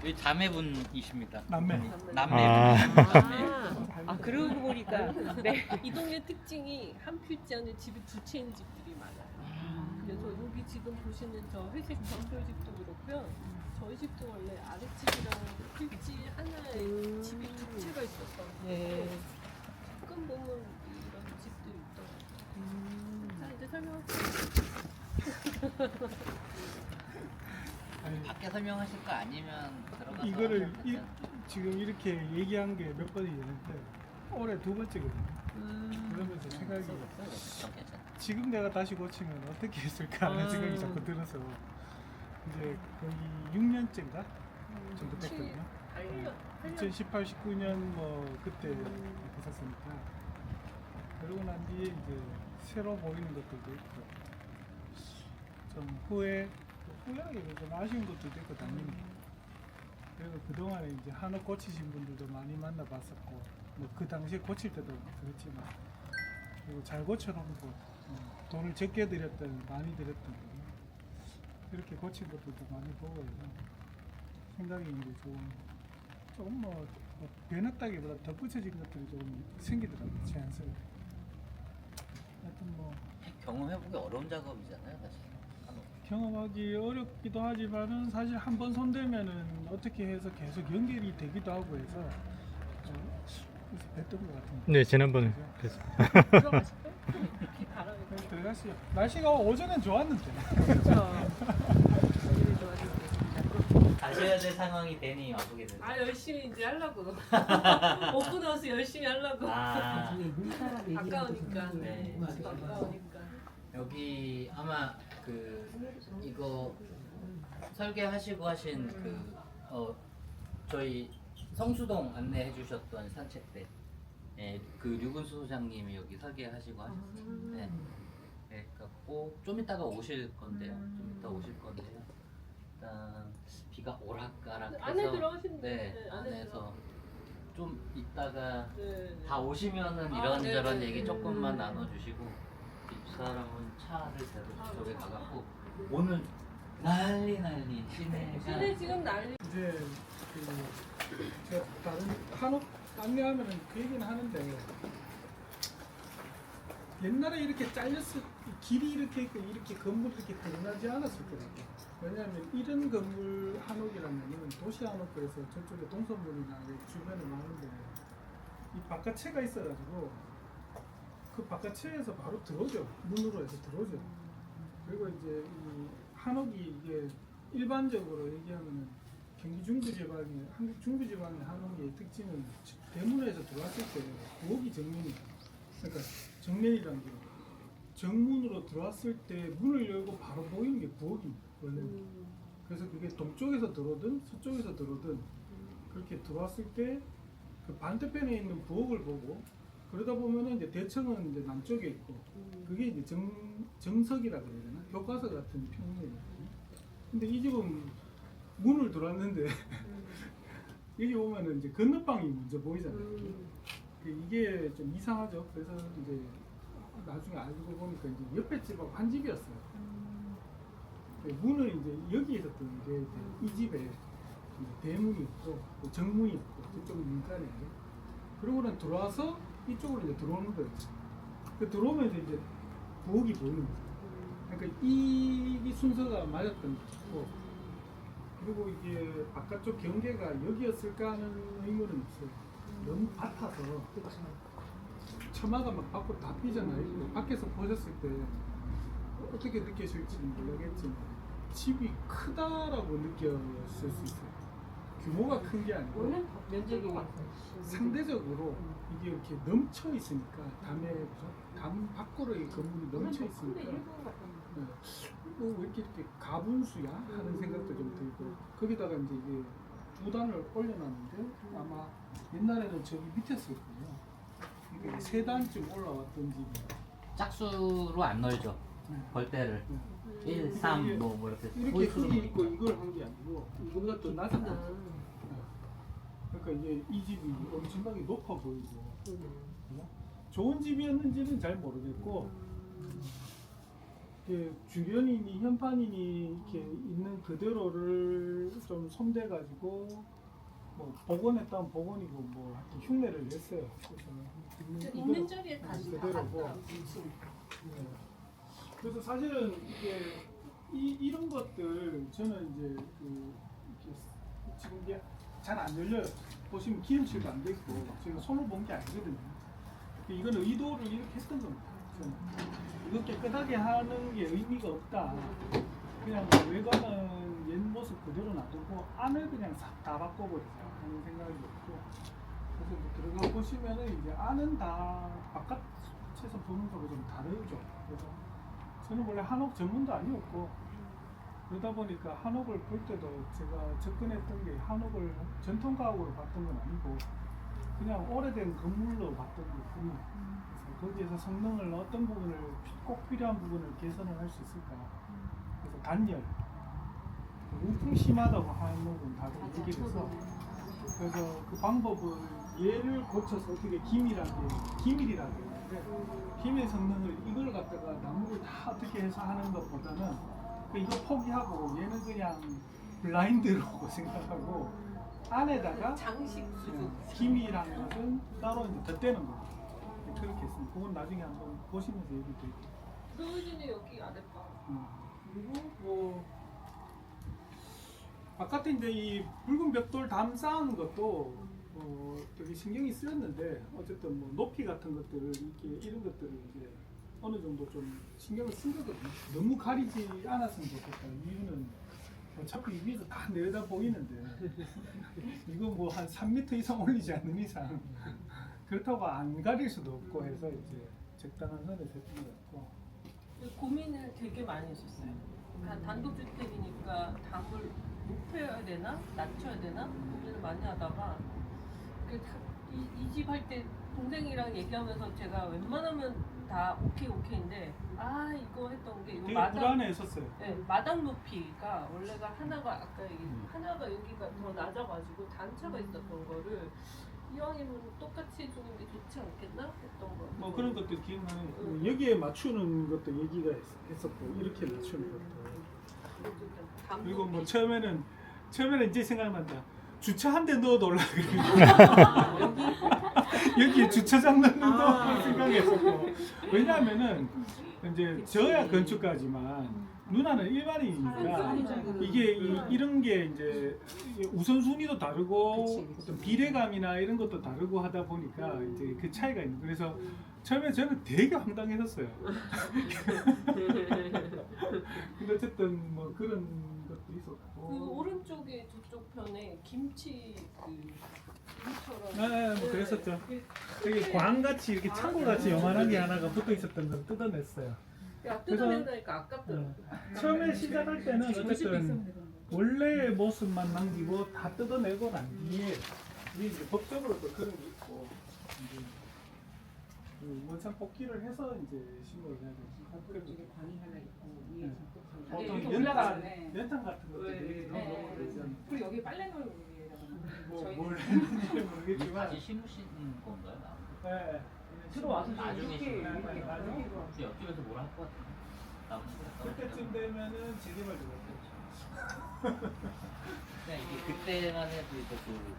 여기 자매분이십니다. 남매. 남매. 아 그러고 보니까 네. 이 동네 특징이 한 필지 안에 집이 두 채인 집들이 많아요. 그래서 여기 지금 보시는 저 회색 정돌집도 그렇고요. 저희 집도 원래 아랫집이랑 필지 하나에 집이 두 채가 있었어. 네. 가끔 보면 이런 집들이 있더라고요. 자 이제 설명할게요. 아니, 밖에 설명하실 거 아니면 들어가서 이거를 하셔도 이, 돼요. 지금 이렇게 얘기한 게 몇 번이 되는데 올해 두 번째거든요. 그러면서 생각이 괜찮아. 지금 내가 다시 고치면 어떻게 했을까 하는 생각이 자꾸 들어서 이제 거의 6년째인가 정도 됐거든요. 2018, 19년 뭐 그때 했었으니까 그러고 난 뒤에 이제 새로 보이는 것들도 있고 좀 후회하게 좀 아쉬운 것도 있고 당연히 그리고 그동안에 이제 한옥 고치신 분들도 많이 만나봤었고 뭐 그 당시에 고칠 때도 그렇지만 그리고 잘 고쳐놓은 곳 돈을 적게 들였던 많이 들였던 거 이렇게 고친 것들도 많이 보고 해서 생각이 이제 조금 뭐 변했다기보다 덧붙여진 것들이 좀 생기더라고요 자연스럽게. 하여튼 뭐 경험해보기 어려운 작업이잖아요, 사실. 한옥. 경험하기 어렵기도 하지만은 사실 한 번 손대면은 어떻게 해서 계속 연결이 되기도 하고 해서 그래서 뵀던 것 같은데. 네, 지난번에 그죠? 그래서 들어가실까요? 비 바람이 그럼 들어가시죠. 날씨가 오전엔 좋았는데. 그렇죠. 여기는 좋아지고 가셔야 될 상황이 되니 와보게 되죠. 아 열심히 이제 하려고 먹고 나서 열심히 하려고 아, 가까우니까 네. 집 가까우니까 여기 아마 그 이거 설계하시고 하신 그 저희 성수동 안내해 주셨던 산책대 그 류근수 소장님이 여기 설계하시고 하셨어요. 네. 네, 그래갖고 좀 이따가 오실 건데요. 좀 이따 오실 건데요. 일단 비가 오락가락해서 안에 들어가시면 네, 안에 안에서 좀 이따가 네. 다 오시면은 아, 이런저런 네네. 얘기 조금만 나눠주시고 집사람은 차를 대로 저쪽에 가갖고 오늘 난리 시내가 시내 지금 난리 이제 그 제가 다른 한옥 안내하면은 그 얘기는 하는데 옛날에 이렇게 잘렸을 길이 이렇게 있고 이렇게 건물이 이렇게 드러나지 않았을 거예요. 왜냐하면 이런 건물 한옥이라면 도시 한옥 그래서 저쪽에 동서문이나 주변에 많은데 이 바깥채가 있어가지고 그 바깥채에서 바로 들어오죠. 문으로 해서 들어오죠. 그리고 이제 이 한옥이 이게 일반적으로 얘기하면은 경기 중부지방의 한국 중부지방의 한옥의 특징은 대문에서 들어왔을 때 부엌이 정면이에요. 그러니까 정면이라는 게 정문으로 들어왔을 때 문을 열고 바로 보이는 게 부엌입니다. 원래는. 그래서 그게 동쪽에서 들어오든 서쪽에서 들어오든 그렇게 들어왔을 때 그 반대편에 있는 부엌을 보고 그러다 보면은 이제 대청은 이제 남쪽에 있고 그게 이제 정석이라고 해야 되나 교과서 같은 평면이거든요. 근데 이 집은 문을 들어왔는데 여기 보면은 이제 건너방이 먼저 보이잖아요. 이게 좀 이상하죠. 그래서 이제 나중에 알고 보니까 이제 옆에 집하고 한 집이었어요. 문을 이제 여기에서 뜨는 게 이 집에 이제 대문이 있고 정문이 있고 저쪽은 문간이에요. 그러고는 들어와서 이쪽으로 이제 들어오는 거예요. 그 들어오면서 이제 부엌이 보이는 거죠. 그러니까 이 순서가 맞았던 거고 그리고 이게 바깥쪽 경계가 여기였을까 하는 의문은 없어요. 너무 밭아서 처마가 막 밖으로 다 삐잖아요. 밖에서 보셨을 때 어떻게 느끼실지는 모르겠지만 집이 크다라고 느꼈을 수 있어요. 규모가 큰 게 아니고 면적이 상대적으로 이게 이렇게 넘쳐 있으니까 담 밖으로 이 건물이 넘쳐 있으니까 왜 이렇게 가분수야 하는 생각도 좀 들고 거기다가 이제 이게 두 단을 올려놨는데 아마 옛날에는 저기 밑에서였거든요. 이게 세 단쯤 올라왔던 집이 짝수로 안 넓죠. 벌떼를 1, 3 뭐 이렇게 이렇게 홀수로 흙이 있고 이걸 한 게 아니고 이거보다 더 낮은 거. 그러니까 이제 이 집이 엄청나게 높아 보이고 좋은 집이었는지는 잘 모르겠고 이렇게 주변이니 현판이니 이렇게 있는 그대로를 좀 손대가지고 뭐 복원했다면 복원이고 뭐 하여튼 흉내를 냈어요. 그래서 있는 자리에 다시 다 그대로고. 갖다 붙이는. 네. 그래서 사실은 이게 이런 것들 저는 이제 이렇게 지금 이게 잘 안 열려요. 보시면 기름칠도 안 돼 있고 제가 손을 본 게 아니거든요. 이건 의도를 이렇게 했던 겁니다. 저는. 이거 깨끗하게 하는 게 의미가 없다. 그냥 외관은 옛 모습 그대로 놔두고 안을 그냥 싹 다 바꿔버리자 하는 생각이 들고, 그래서 이제 들어가 보시면은 이제 안은 다 바깥에서 보는 거하고 좀 다르죠. 그래서 저는 원래 한옥 전문도 아니었고 그러다 보니까 한옥을 볼 때도 제가 접근했던 게 한옥을 전통 가옥으로 봤던 건 아니고 그냥 오래된 건물로 봤던 거군요. 그래서 거기에서 성능을 어떤 부분을 꼭 필요한 부분을 개선을 할 수 있을까. 그래서 단열, 우풍 심하다고 한옥은 다들 얘기를 해서 그래서 그 방법을 얘를 고쳐서 어떻게 기밀이라고 했는데 기밀 성능을 이걸 갖다가 나무를 다 어떻게 해서 하는 것보다는 이거 포기하고 얘는 그냥 블라인드로 생각하고 안에다가 장식 수준. 기밀이라는 것은 따로 이제 덧대는 거죠. 그렇게 했습니다. 그건 나중에 한번 보시면서 얘기 드릴게요. 그러더니 여기 아랫방. 그리고 뭐 바깥에 이제 이 붉은 벽돌 담 쌓는 것도 되게 신경이 쓰였는데 어쨌든 뭐 높이 같은 것들을 이렇게 이런 것들을 이제 어느 정도 좀 신경을 쓴 거거든요. 너무 가리지 않았으면 좋겠다. 이유는 어차피 위에서 다 내려다 보이는데 이거 뭐 한 3m 이상 올리지 않는 이상 그렇다고 안 가릴 수도 없고 해서 이제 적당한 선에서 했던 것 같고. 고민을 되게 많이 했었어요. 그러니까 단독주택이니까 답을 높여야 되나 낮춰야 되나 고민을 많이 하다가 이 집 할 때 동생이랑 얘기하면서 제가 웬만하면 다 오케이인데 이거 했던 게 이거 되게 불안해했었어요. 네, 마당 높이가 원래가 하나가 아까 하나가 여기가 더 낮아가지고 단차가 있었던 거를 이왕이면 똑같이 해주는 게 좋지 않겠나 했던 거. 뭐 그런 것도 기억나는. 여기에 맞추는 것도 얘기가 했었고 이렇게 맞추는 것도. 그리고 뭐 처음에는 이제 생각난다. 주차 한 대 넣어도 올라 여기 주차장 넣는 거 생각했었고. 왜냐하면은 이제 저야 건축가지만 누나는 일반인이니까 이게 이런 게 이제 우선순위도 다르고 어떤 비례감이나 이런 것도 다르고 하다 보니까 이제 그 차이가 있는. 그래서 처음에 저는 되게 황당했었어요. 근데 어쨌든 뭐 그런 것도 있었고. 그 오른쪽에 저쪽 편에 김치 김처럼. 네, 뭐 그랬었죠. 되게 광같이 이렇게 창고같이 요만한 게 하나가 붙어 있었던 걸 뜯어냈어요. 야 뜯어낸다니까 아깝더라고. 처음에 시작할 때는 어쨌든 원래의 모습만 남기고 다 뜯어내고 난 뒤에 이제 법적으로 또 그런 게 있고 이제 원상 복귀를 해서 이제 신고를 해야 되지. 오른쪽에 방이 하나 있고 위에 보통 이렇게 올라가네. 연탄 같은 것들이 그런 거 그러잖아요. 그리고 여기 빨래 넣을 위에다가 뭘 했는지 모르겠지만 다시 심으시는 건가요? 나무? 네. 들어와서 나중에 이렇게 심으면 이렇게 나중에 혹시 옆집에서 뭘 할 것 같은데? 나무 그때쯤 되면은 재개발 되겠죠. 그냥 이게 그때만 해도 이제 그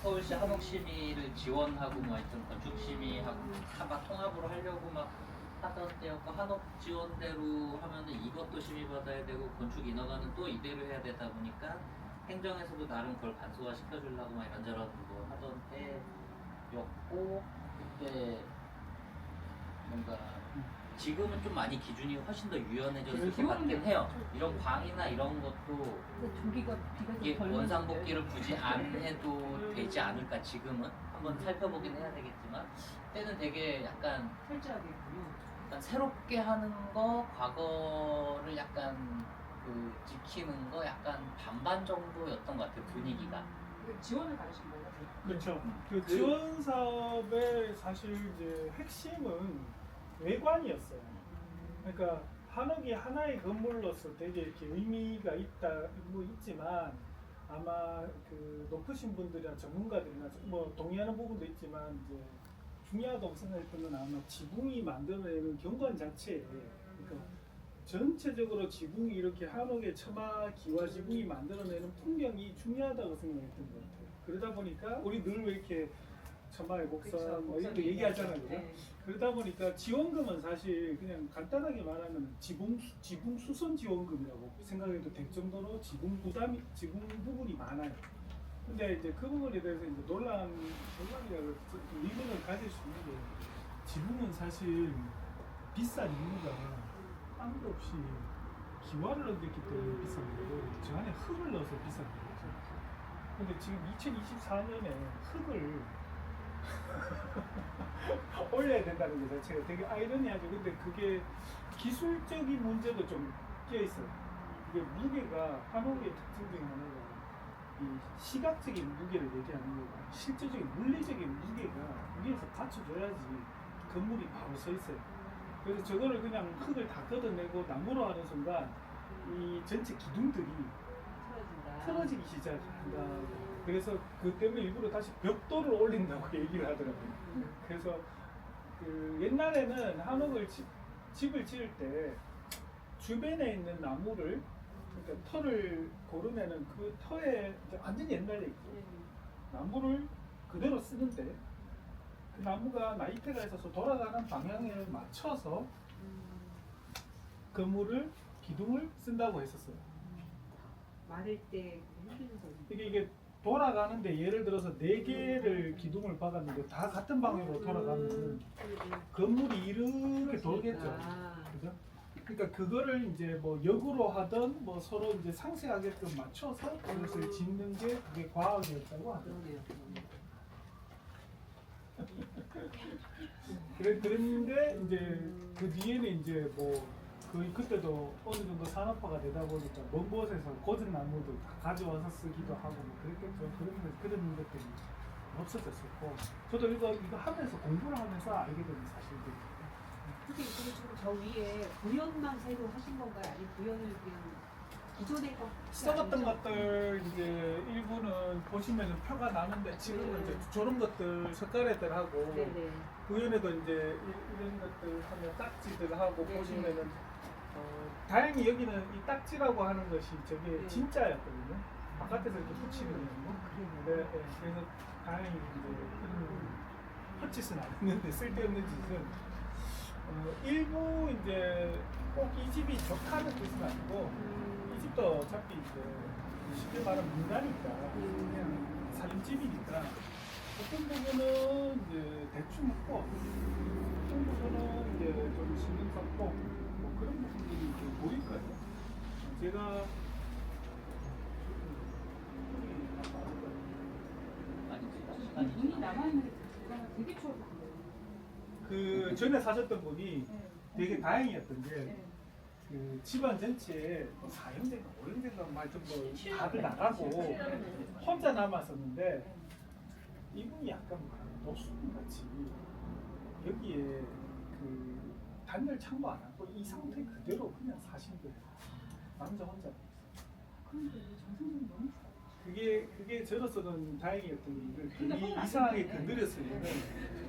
서울시 한옥시비를 지원하고 뭐 하여튼 건축심의하고 다 통합으로 하려고 막 하던 때였고 한옥 지원대로 하면은 이것도 심의받아야 되고 건축 인허가는 또 이대로 해야 되다 보니까 행정에서도 나름 그걸 간소화 시켜주려고 막 이런저런 뭐 하던 때였고 그때 뭔가 지금은 좀 많이 기준이 훨씬 더 유연해졌을 것 같긴 해요. 이런 광이나 이런 것도 조기가 비가 이게 좀 덜. 원상복귀를 굳이 안 해도 되지 않을까 지금은 한번 살펴보긴 해야 되겠지만 그때는 되게 약간 철저하겠군요. 약간 새롭게 하는 거 과거를 약간 그 지키는 거 약간 반반 정도였던 것 같아요 분위기가. 지원을 받으신 거예요? 그렇죠. 그 지원 사업의 사실 이제 핵심은 외관이었어요. 그러니까 한옥이 하나의 건물로서 되게 이렇게 의미가 있지만 아마 그 높으신 분들이나 전문가들이나 뭐 동의하는 부분도 있지만 이제 중요하다고 생각했던 건 아마 지붕이 만들어내는 경관 자체에 그러니까 전체적으로 지붕이 이렇게 한옥의 처마 기와 지붕이 만들어내는 풍경이 중요하다고 생각했던 것 같아요. 그러다 보니까 우리 늘 왜 이렇게 처마의 목선 뭐 이런 거 얘기하잖아요. 그죠? 네. 그러다 보니까 지원금은 사실 그냥 간단하게 말하면 지붕 수선 지원금이라고 생각해도 될 정도로 지붕 부분이 많아요. 근데 이제 그 부분에 대해서 이제 논란이라고 의문을 가질 수 있는 게 지붕은 사실 비싼 이유가 아무도 없이 기와를 얹었기 때문에 비싼 거고 저 안에 흙을 넣어서 비싼 거죠. 근데 지금 2024년에 흙을 올려야 된다는 게 자체가 되게 아이러니하죠. 근데 그게 기술적인 문제도 좀 끼어있어요. 이게 무게가 한옥의 특징 중에 하나가 이 시각적인 무게를 얘기하는 거가 실제적인 물리적인 무게가 위에서 받쳐줘야지 건물이 바로 서 있어요. 그래서 저거를 그냥 흙을 다 걷어내고 나무로 하는 순간 이 전체 기둥들이 틀어지기 시작한다. 그래서 그 때문에 일부러 다시 벽돌을 올린다고 얘기를 하더라고요. 그래서 그 옛날에는 한옥을 집을 지을 때 주변에 있는 나무를 그러니까 터를 고르면은 그 터에 완전 옛날 얘기죠. 나무를 그대로 쓰는데 그 나무가 나이테가 있어서 돌아가는 방향에 맞춰서 건물을 기둥을 쓴다고 했었어요. 말할 때 힘든 거지. 이게 돌아가는데 예를 들어서 4개를 기둥을 박았는데 다 같은 방향으로 돌아가면 건물이 이렇게 돌겠죠. 그죠? 그러니까 그거를 이제 뭐 역으로 하든 뭐 서로 이제 상세하게끔 맞춰서 그것을 짓는 게 그게 과학이었다고 하더라고요. 그런데 이제 그 뒤에는 이제 뭐 거의 그때도 어느 정도 산업화가 되다 보니까 먼 곳에서 고전 나무도 다 가져와서 쓰기도 하고 뭐 그랬겠죠. 그런 것들이 없어졌었고 저도 이거 하면서 공부를 하면서 알게 된 사실들이에요. 선생님 그리고 지금 저 위에 구현만 새로 하신 건가요? 아니면 구현을 그냥 기존의 거 썩었던 것들 이제 일부는 보시면은 표가 나는데 지금은 이제 저런 것들 색깔애들 하고 네네. 구현에도 이제 이런 것들 하면 딱지들 하고 네, 보시면은 다행히 여기는 이 딱지라고 하는 것이 저게 네. 진짜였거든요. 바깥에서 이렇게 붙이는 거. 네, 네. 그래서 다행히 이제 이런 헛짓은 안 했는데 쓸데없는 짓은 일부 이제 꼭 이 집이 좋다는 뜻은 아니고 이 집도 어차피 이제 쉽게 말하면 민가니까 그냥 살림집이니까 어떤 부분은 이제 대충 했고 어떤 부분은 이제 좀 신경 썼고 뭐 그런 부분들이 이제 보일 거예요. 제가 많이 문이 남아있는데 되게 추워. 그 전에 사셨던 분이 되게 다행이었던 게 그 집안 전체에 4형제가 5형제가 하여튼 뭐 다들 나가고 혼자 남았었는데 이분이 약간 노숙인 같이 여기에 그 단열 창도 안 하고 이 상태 그대로 그냥 사신 거예요. 남자 혼자. 그런데 정성이 너무 그게 저로서는 다행이었던 게 이 이상하게 건드렸으면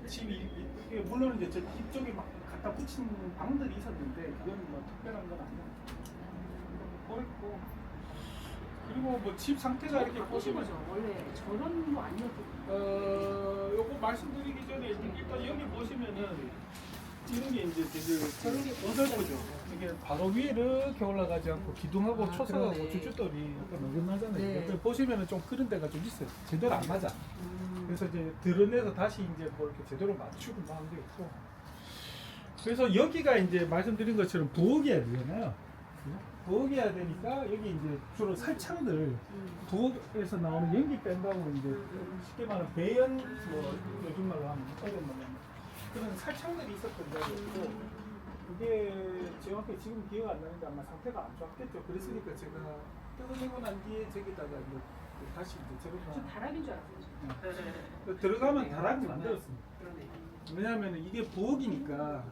집이 이게 물론 이제 저 뒤쪽에 막 갖다 붙인 방들이 있었는데 그건 뭐 특별한 건 아니야. 그랬고 그리고 뭐 집 상태가 이렇게 보신 보시면 거죠? 원래 저런 거 아니었고. 요거 말씀드리기 전에 일단 여기 보시면은 이런 게 이제 되게 어설프죠. 이게 바로 위에 이렇게 올라가지 않고 기둥하고 초석하고 그러네. 주춧돌이 약간 어긋나잖아요. 네. 옆에 보시면은 좀 그런 데가 좀 있어요. 제대로 안 맞아. 그래서 이제 드러내서 다시 이제 뭐 이렇게 제대로 맞추고 막 하는 게 있고. 그래서 여기가 이제 말씀드린 것처럼 부엌이어야 되잖아요. 그죠? 부엌이어야 되니까 여기 이제 주로 살창들 부엌에서 나오는 연기 뺀다고 이제 쉽게 말하면 배연 뭐 요즘 말로 하면 어려운 말로 하면 그런 살창들이 있었던 적이었고 그게 정확히 지금 기억 안 나는데 아마 상태가 안 좋았겠죠. 그랬으니까 제가 뜯어내고 난 뒤에 저기다가 이제 다시 이제 저 제가 다락인 줄 알았어요. 들어가면 다락을 만들었습니다. 그러네. 왜냐하면 이게 부엌이니까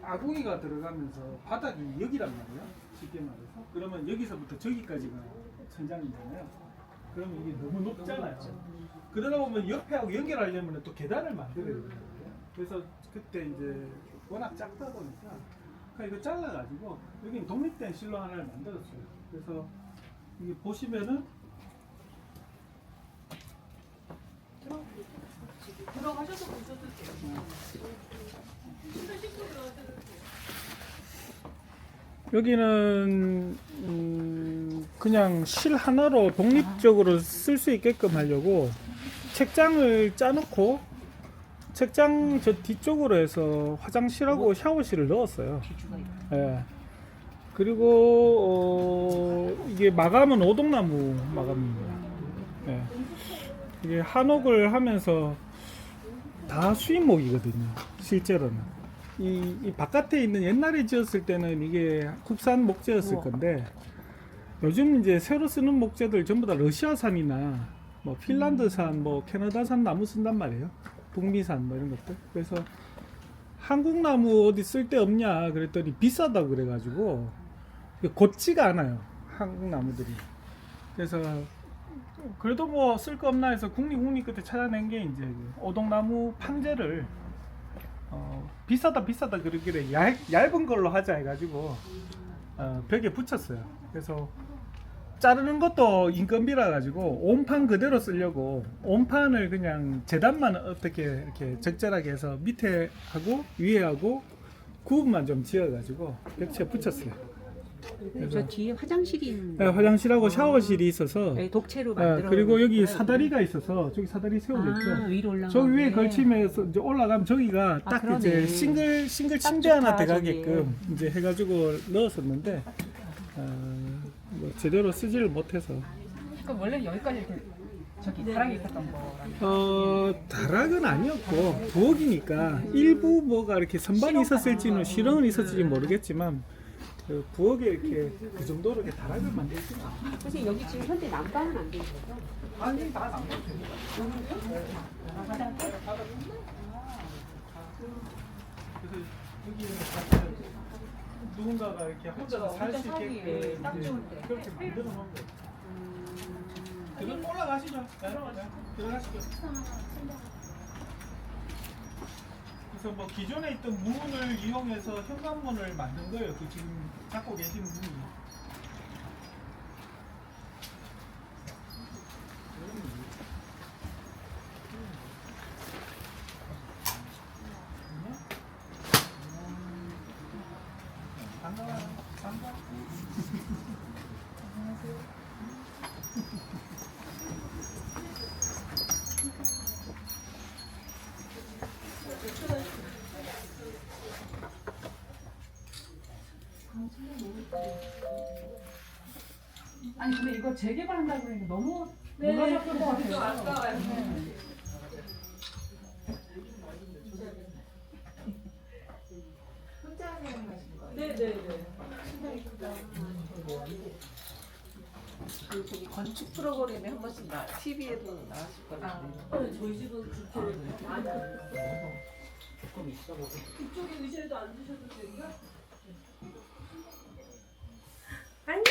아궁이가 들어가면서 바닥이 여기란 말이에요. 쉽게 말해서. 그러면 여기서부터 저기까지가 천장이잖아요. 그러면 이게 너무 높잖아요. 그러다 보면 옆에하고 연결하려면 또 계단을 만들어야 돼요. 그래서 그때 이제 워낙 작다 보니까 이거 잘라가지고 여기 독립된 실로 하나를 만들었어요. 그래서 이게 보시면은 들어가셔서 보셔도 돼요. 신발 신고 들어가셔도 돼요. 여기는 그냥 실 하나로 독립적으로 쓸 수 있게끔 하려고 책장을 짜놓고 책장 저 뒤쪽으로 해서 화장실하고 샤워실을 넣었어요. 예. 그리고 이게 마감은 오동나무 마감입니다. 예. 이게 한옥을 하면서 다 수입목이거든요. 실제로는 이 바깥에 있는 옛날에 지었을 때는 이게 국산 목재였을 건데 요즘 이제 새로 쓰는 목재들 전부 다 러시아산이나 뭐 핀란드산, 뭐 캐나다산 나무 쓴단 말이에요. 북미산 뭐 이런 것들. 그래서 한국 나무 어디 쓸 데 없냐 그랬더니 비싸다고 그래가지고 곧지가 않아요. 한국 나무들이. 그래서 그래도 뭐 쓸 거 없나 해서 국립 끝에 찾아낸 게 이제 오동나무 판재를 비싸다 그러길래 얇은 걸로 하자 해가지고 벽에 붙였어요. 그래서 자르는 것도 인건비라 가지고 온판 그대로 쓰려고 온판을 그냥 재단만 어떻게 이렇게 적절하게 해서 밑에 하고 위에 하고 구분만 좀 지어가지고 벽체에 붙였어요. 저 뒤에 화장실이 있는 네, 화장실하고 샤워실이 있어서 네, 독채로 만들어. 그리고 여기 사다리가 있어서 저기 사다리 세워져 있죠. 위로 올라가. 저기 위에 걸치면서 이제 올라가면 저기가 딱 그러네. 이제 싱글 침대 딱 하나 좋다, 들어가게끔 이제 해가지고 넣었었는데 뭐 제대로 쓰지를 못해서 그럼 원래 여기까지 이렇게 저기 다락이 있었던 거라면 다락은 아니었고 부엌이니까 일부 뭐가 이렇게 선반이 있었을지는 실형은 있었을지 모르겠지만 그 부엌에 이렇게 그 정도로 이렇게 다락을 만들지는 않아요. 선생님 여기 지금 현재 난방은 안 되는 거죠? 아니 다 남겼어요. 그래서 여기에는 사실 누군가가 이렇게 혼자서 살 수 있게끔 딱 이제 좋은데. 그렇게 만들어 놓은 거예요. 그럼 올라가시죠. 네, 들어가시죠. 그래서 뭐 기존에 있던 문을 이용해서 현관문을 만든 거예요. 그 지금 갖고 계시는 문이. 반가워요. 아니 근데 이거 재개발한다고 그러니까 너무 네, 누가 잡을 것 좀 같아요. 아까워요. 네네네. 그 저기 건축 프로그램에 한 번씩 TV에도 나왔을 거예요. 저희 집은 주택을 많이 이쪽에 의자에도 앉으셔도 되고요. 안녕.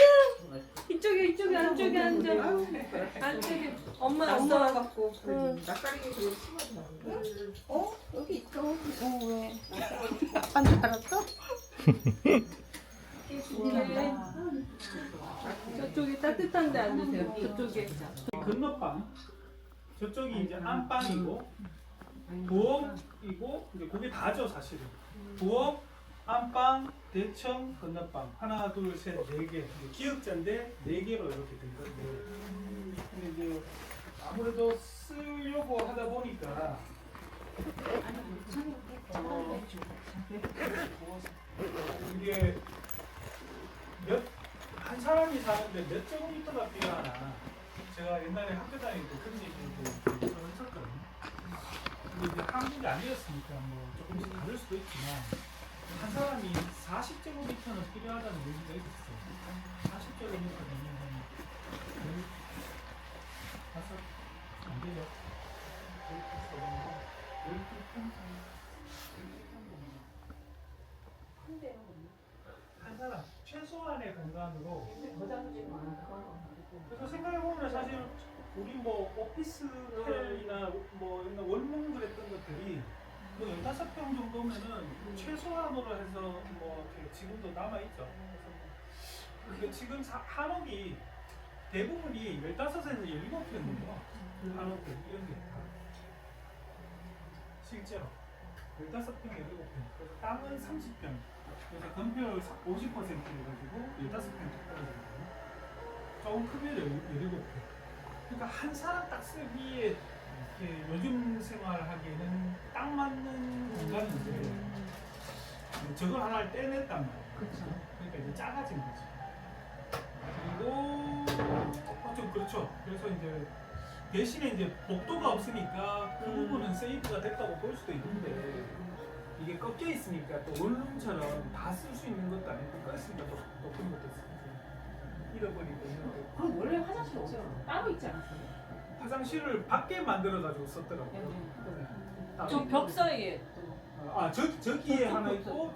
이쪽에 안쪽에 앉아. 안쪽에 엄마 갖고 응. 낯가리게 그래 심하더라고요. 여기 있어. 왜? 아빠인 줄 알았어? 네. 저쪽에 따뜻한 데 앉으세요. 저쪽에. 건너방 저쪽이 이제 안방이고 부엌이고 이제 그게 다죠 사실은. 부엌, 안방, 대청, 건너방 하나 둘셋네 개 기역자인데 네 개로 이렇게 된 건데 근데 이제 아무래도 쓰려고 하다 보니까 이게 한 사람이 사는데 몇 제곱미터가 필요하나 제가 옛날에 학교 다닐 때 그런 얘기도 했었거든요. 근데 이제 한국이 아니었으니까 뭐 조금씩 다를 수도 있지만 한 사람이 40제곱미터는 필요하다는 얘기가 있었어요. 40제곱미터면 안 되죠. 12평. 한 사람 최소한의 공간으로 그래서 생각해보면 사실 우리 뭐 오피스텔이나 뭐 이런 원룸 그랬던 것들이 뭐 15평 정도면은 최소한으로 해서 뭐 이렇게 지금도 남아있죠. 그래서 뭐 지금 한옥이 대부분이 15에서 17평이에요. 한옥들 이런 게 다. 실제로 15평, 17평. 그래서 땅은 30평. 그래서 건폐율 50%해가지고 15평 떨어지거든요. 조금 크면 17평. 그러니까 한 사람 딱 쓰기에 이렇게 요즘 생활하기에는 딱 맞는 공간인데 저걸 하나를 떼냈단 말이에요. 그러니까 이제 작아진 거지. 그리고 좀 그렇죠. 그래서 이제 대신에 이제 복도가 없으니까 그 부분은 세이브가 됐다고 볼 수도 있는데 이게 꺾여 있으니까 또 원룸처럼 다 쓸 수 있는 것도 아니고 껐으니까 또 높은 것도 쓰고 잃어버리고 있는데 그럼 원래 화장실 없어요. 따로 있지 않았어요? 화장실을 밖에 만들어 가지고 썼더라고요. 네. 저 벽 사이에 저기에 하나 있고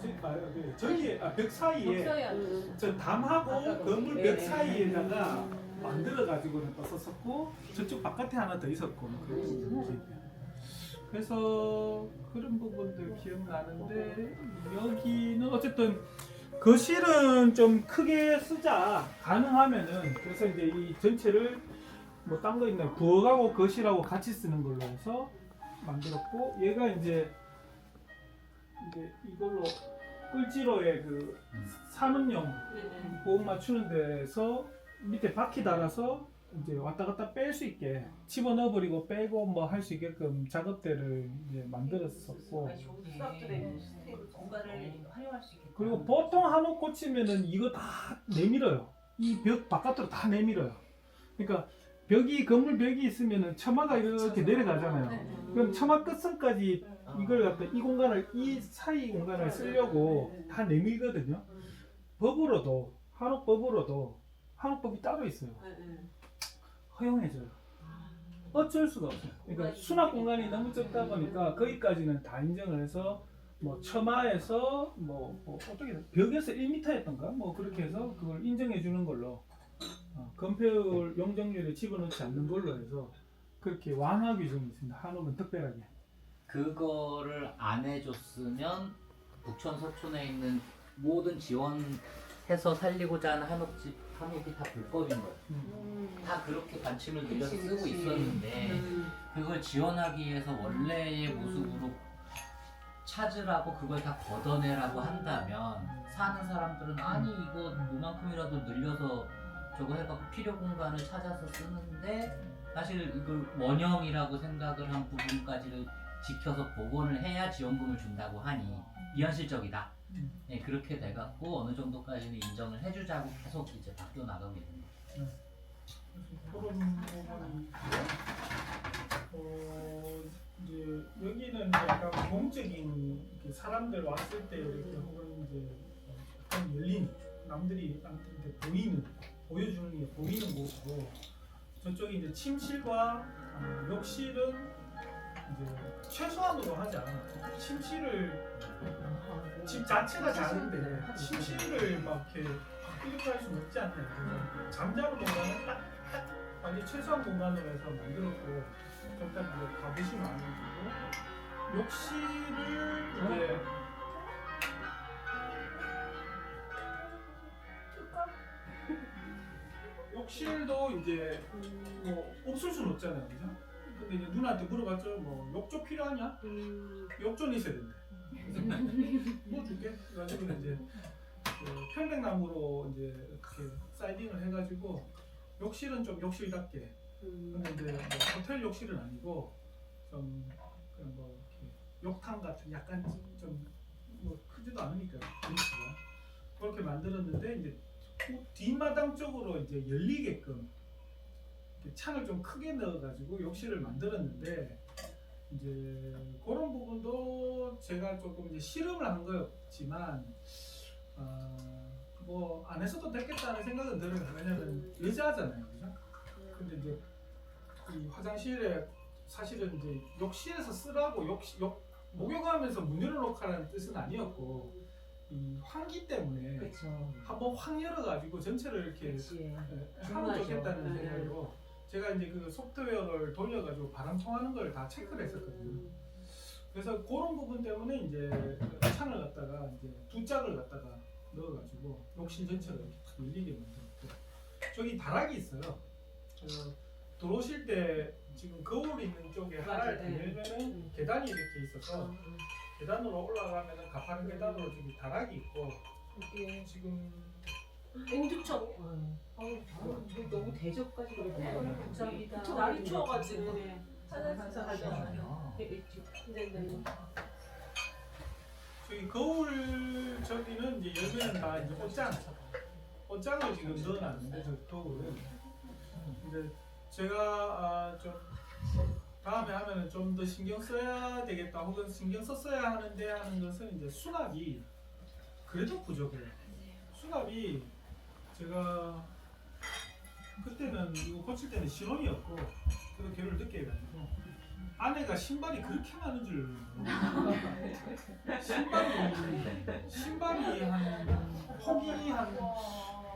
저기에 벽 사이에 벽 사이에 앉았어. 저 담하고 건물 벽 사이에다가 만들어 가지고는 또 썼었고 저쪽 바깥에 하나 더 있었고 뭐 그랬지. 그래서 그런 부분들 기억나는데 여기는 어쨌든 거실은 좀 크게 쓰자 가능하면은 그래서 이제 이 전체를 뭐 딴 거 있나요? 부엌하고 거실하고 같이 쓰는 걸로 해서 만들었고 얘가 이제 이걸로 끌지로의 그 산업용 보험 맞추는 데서 밑에 바퀴 달아서 이제 왔다 갔다 뺄 수 있게 집어넣어 버리고 빼고 뭐 할 수 있게끔 작업대를 이제 만들었었고 수납들의 공간을 활용할 수 있게. 그리고 보통 한옥 고치면은 이거 다 내밀어요. 이 벽 바깥으로 다 내밀어요. 그러니까 건물 벽이 있으면은 처마가 이렇게 내려가잖아요. 그럼 처마 끝선까지 이걸 갖다 이 사이 공간을 쓰려고 다 내밀거든요. 법으로도 한옥법이 따로 있어요. 허용해줘요. 어쩔 수가 없어요. 그러니까 수납 공간이 너무 적다 보니까 거기까지는 다 인정을 해서 뭐 처마에서 뭐 어떻게 벽에서 1m였던가 뭐 그렇게 해서 그걸 인정해 주는 걸로 건폐율 용적률에 집어넣지 않는 걸로 해서 그렇게 완화 규정이 있습니다. 한옥은 특별하게. 그거를 안 해줬으면 북촌 서촌에 있는 모든 지원해서 살리고자 하는 한옥이 다 불법인 거예요. 다 그렇게 반침을 들여서 쓰고 있었는데 그걸 지원하기 위해서 원래의 모습으로 찾으라고 그걸 다 걷어내라고 한다면 사는 사람들은 아니 이거 요만큼이라도 늘려서 저거 해갖고 필요 공간을 찾아서 쓰는데 사실 이걸 원형이라고 생각을 한 부분까지를 지켜서 복원을 해야 지원금을 준다고 하니 비현실적이다. 네, 그렇게 돼갖고 어느 정도까지는 인정을 해주자고 계속 이제 바뀌어 나가게 됩니다. 그런 부분이 이제 여기는 약간 공적인 사람들 왔을 때 이렇게 혹은 이제 약간 열린 남들이 보여주는 게 보이는 곳이고 저쪽이 이제 침실과 욕실은 이제 최소한으로 하자. 침실을 집 자체가 작은데 침실을 막 이렇게 이렇게 할 수는 없지 않나요? 그래서 잠자는 공간은 딱 완전 최소한 공간으로 해서 만들었고 일단 이제 가보시면 알고 욕실을 이제 욕실도 이제 뭐 없을 수는 없잖아요, 그죠? 근데 이제 누나한테 물어봤죠. 뭐 욕조 필요하냐? 욕조는 있어야 된대. 뭐 줄게. 그래가지고 이제 그 편백나무로 이제 이렇게 사이딩을 해가지고 욕실은 좀 욕실답게. 근데 이제 뭐 호텔 욕실은 아니고 좀 그냥 뭐 이렇게 욕탕 같은 약간 좀 뭐 크지도 않으니까 위치가 그렇게 만들었는데 이제 뒷마당 쪽으로 이제 열리게끔 창을 좀 크게 넣어가지고 욕실을 만들었는데 이제 그런 부분도 제가 조금 이제 실험을 한 거였지만 뭐 안 했어도 됐겠다는 생각은 들어요. 왜냐면 여자잖아요, 그죠? 근데 이제 이 화장실에 사실은 이제 욕실에서 쓰라고 목욕하면서 문 열어놓고라는 뜻은 아니었고 이 환기 때문에 한번 확 열어가지고 전체를 이렇게 하면 좋겠다는 생각으로 제가 이제 그 소프트웨어를 돌려가지고 바람 통하는 걸 다 체크를 했었거든요. 그래서 그런 부분 때문에 이제 창을 갖다가 이제 두 짝을 갖다가 넣어가지고 욕실 전체를 이렇게 탁 열리게 만들었고 저기 다락이 있어요. 들어오실 때 지금 거울 있는 쪽에 하나를 더 열면은 계단이 이렇게 있어서 계단으로 올라가면은 가파른 계단으로 저기 다락이 있고 이게 지금 앵두청. 너무 대접까지 감사합니다. 저 날이 추워가지고. 네. 아, 네네. 저기 거울 저기는 이제 열면은 다 이제 옷장을 지금 넣어놨는데 저 거울은 이제 제가 좀 다음에 하면은 좀 더 신경 써야 되겠다 혹은 신경 썼어야 하는데 하는 것은 이제 수납이 그래도 부족해요. 수납이 제가 그때는 이거 고칠 때는 신혼이었고 그래서 결혼을 늦게 해가지고 아내가 신발이 그렇게 많은 줄 신발이 한 폭이 한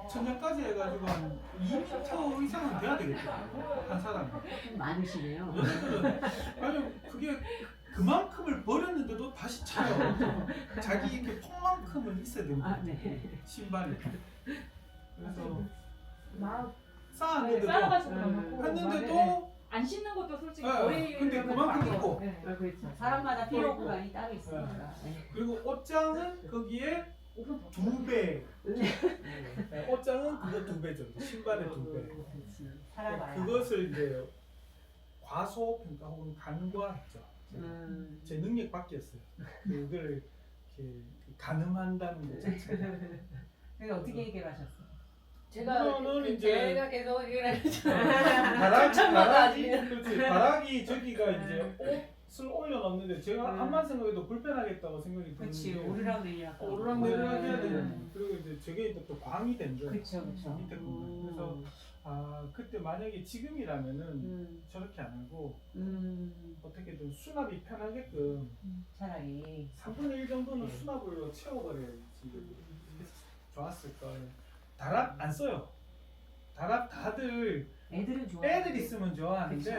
천장까지 해가지고 한 2m 이상은 돼야 되겠더라고요 한 사람이. 많으시네요. 여자들은 아니 그게 그만큼을 버렸는데도 다시 차요. 자기 이렇게 폭만큼은 있어야 됩니다. 아, 네. 신발이. 그래서 막 쌓았는데도 쌓아가지고 했는데도 안 씻는 것도 솔직히 네, 거의 근데 그만큼 있고. 네. 그렇죠. 사람마다 필요 공간이 따로 있으니까. 네. 그리고 옷장은 거기에 옷은 더 2배. 네, 옷장은 그거 2배죠. 신발의 2배. 그렇지. 살아봐야. 그것을 이제 과소평가 혹은 간과했죠. 제 능력 밖이었어요. 그걸 이렇게 가늠한다는 것 자체가. 그래서 어떻게 해결하셨어요? 그거는 이제 계속 얘기를 바닥이 저기가 이제 옷을 올려놓는데 제가 암만 생각해도 불편하겠다고 생각이 그렇지. 드는데 오르락내리락. 오르락내리락 해야 되는 그리고 이제 저게 또 광이 된 거예요. 그렇죠, 그렇죠. 밑에 부분. 그래서 그때 만약에 지금이라면은 저렇게 안 하고 어떻게든 수납이 편하게끔 차라리. 3분의 1 정도는 수납으로 채워버려야지 좋았을 거예요. 다락 안 써요. 다락 다들 애들은 좋아. 애들 있으면 좋아하는데 그쵸.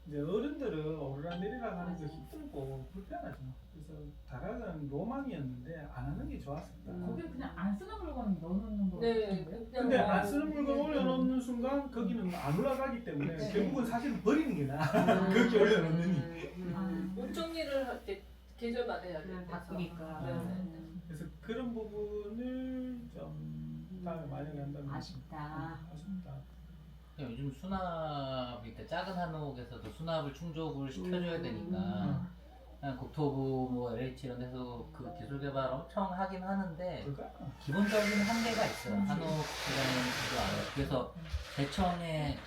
이제 어른들은 오르락내리락 하는 게 힘들고 불편하죠. 그래서 다락은 로망이었는데 안 하는 게 좋았을 거예요. 거기 그냥 안 쓰는 물건 넣어놓는 거 네. 근데 안 쓰는 물건 올려놓는 순간 거기는 안 올라가기 때문에 네. 결국은 사실은 버리는 게 나아. 거기 올려놓느니. 옷 정리를 할 때 계절마다 해야 돼. 바쁘니까. 그래서 그런 부분을 좀 다음에 만약에 한다면 아쉽다. 아쉽다. 요즘 수납이 그 작은 한옥에서도 수납을 충족을 시켜줘야 되니까 그냥 국토부 뭐 LH 이런 데서 그 기술 개발 엄청 하긴 하는데 그럴까? 기본적인 한계가 있어요. 한옥이라는 구조 안에. 그래서 대청에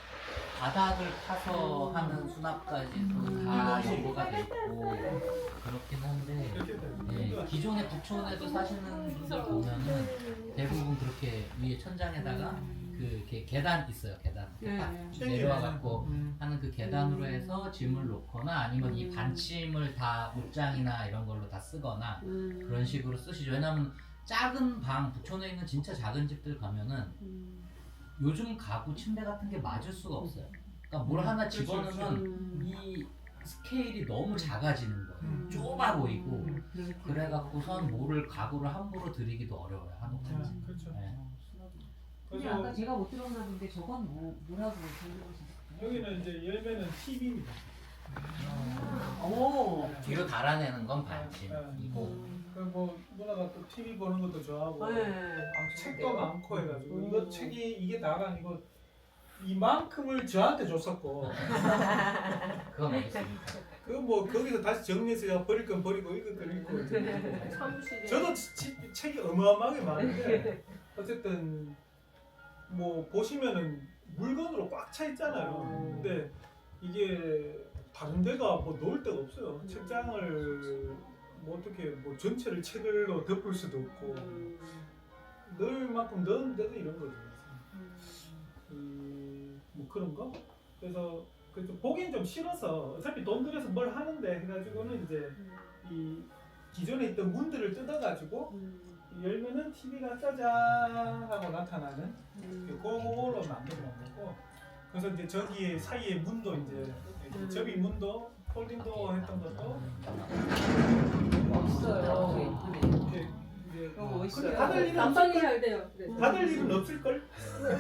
바닥을 파서 하는 수납까지도 다 연구가 돼 있고 그렇긴 한데 이렇게 네, 기존의 부촌에도 사시는 분들 보면은 대부분 그렇게 위에 천장에다가 그 이렇게 계단 있어요. 계단 이렇게 딱 내려와 갖고 하는 그 계단으로 해서 짐을 놓거나 아니면 이 반침을 다 옷장이나 이런 걸로 다 쓰거나 그런 식으로 쓰시죠. 왜냐면 작은 방 부촌에 있는 진짜 작은 집들 가면은 요즘 가구 침대 같은 게 맞을 수가 없어요. 그러니까 뭘 하나 집어넣으면 이 스케일이 너무 작아지는 거예요. 좁아 보이고 그래갖고선 뭐를 가구를 함부로 들이기도 어려워요. 한옥은. 그렇죠. 네. 근데 그래서 아까 제가 못 들어봤는데 저건 뭐라고 설명하셨어요? 여기는 이제 열면은 TV입니다. 오. 뒤로 달아내는 건 반침이고 그뭐 누나가 또 TV 보는 것도 좋아하고 네. 책도 많고 해가지고 이거 책이 이게 다가 아니고 이만큼을 저한테 줬었고 그건 어디 있습니까? 그 뭐 거기서 다시 정리해서 그냥 버릴 건 버리고 읽을 건 읽고 이제 사무실에. 저도 책이 어마어마하게 많은데 어쨌든 뭐 보시면은 물건으로 꽉 차 있잖아요. 근데 이게 다른 데가 뭐 놓을 데가 없어요. 책장을 뭐 어떻게 뭐 전체를 책을로 덮을 수도 없고 넣을 만큼 넣었는데도 이런 거죠. 뭐 그런 거? 그래서 보긴 좀 싫어서 어차피 돈 들여서 뭘 하는데 해가지고는 이제 이 기존에 있던 문들을 뜯어가지고 열면은 TV가 짜잔 하고 나타나는 그걸로 만들어 놓은 거고 그래서 이제 저기 사이에 문도 이제 접이 문도 폴딩도 했던 것도 없어요. 이렇게 이제 너무 멋있어요. 근데 다들 일은 난방이 없을 잘 돼요. 그래서. 다들 일은 없을 걸.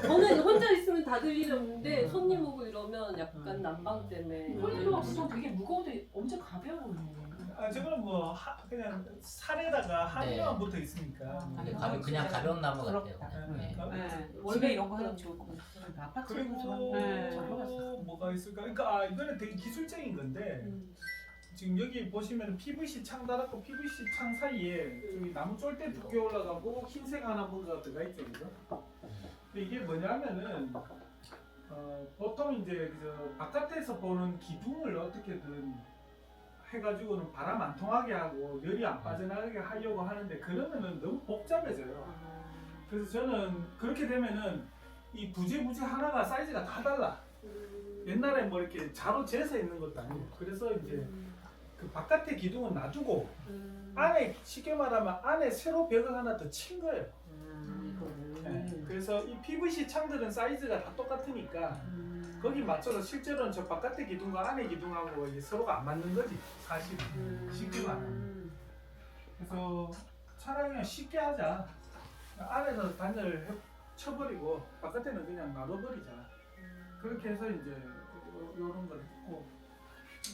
저는 혼자 있으면 다들 일이 없는데 손님 오고 이러면 약간 난방 때문에 폴리도 없어서 되게 무거운데 엄청 가벼워요. 아 저거는 뭐 그냥 살에다가 네. 한의만 붙어 있으니까. 근데 그냥 가벼운 나무 같아요. 부럽다. 네. 네. 원래 이런 거 하나 좋을 것 같아요. 아파트에서 그리고 잘 해봤어. 뭐가 있을까? 그러니까 이거는 되게 기술적인 건데 지금 여기 보시면 PVC 창 달았고 PVC 창 사이에 저기 나무 쫄대 두 개 올라가고 흰색 하나 뭔가 들어가 있죠, 그죠? 근데 이게 뭐냐면은 보통 이제 바깥에서 보는 기둥을 어떻게든 해가지고는 바람 안 통하게 하고 열이 안 빠져나가게 하려고 하는데 그러면은 너무 복잡해져요. 그래서 저는 그렇게 되면은 이 부재 하나가 사이즈가 다 달라. 옛날에 뭐 이렇게 자로 재서 있는 것도 아니고 그래서 이제 그 바깥에 기둥은 놔두고 안에 쉽게 말하면 안에 세로 벽을 하나 더 친 거예요. 네. 그래서 이 PVC 창들은 사이즈가 다 똑같으니까 거기 맞춰서 실제로는 저 바깥에 기둥과 안에 기둥하고 이게 서로가 안 맞는 거지 사실 쉽게 말하면. 그래서 차라리 그냥 쉽게 하자. 안에서 단열 쳐버리고 바깥에는 그냥 놔둬버리자. 그렇게 해서 이제 요런 걸 했고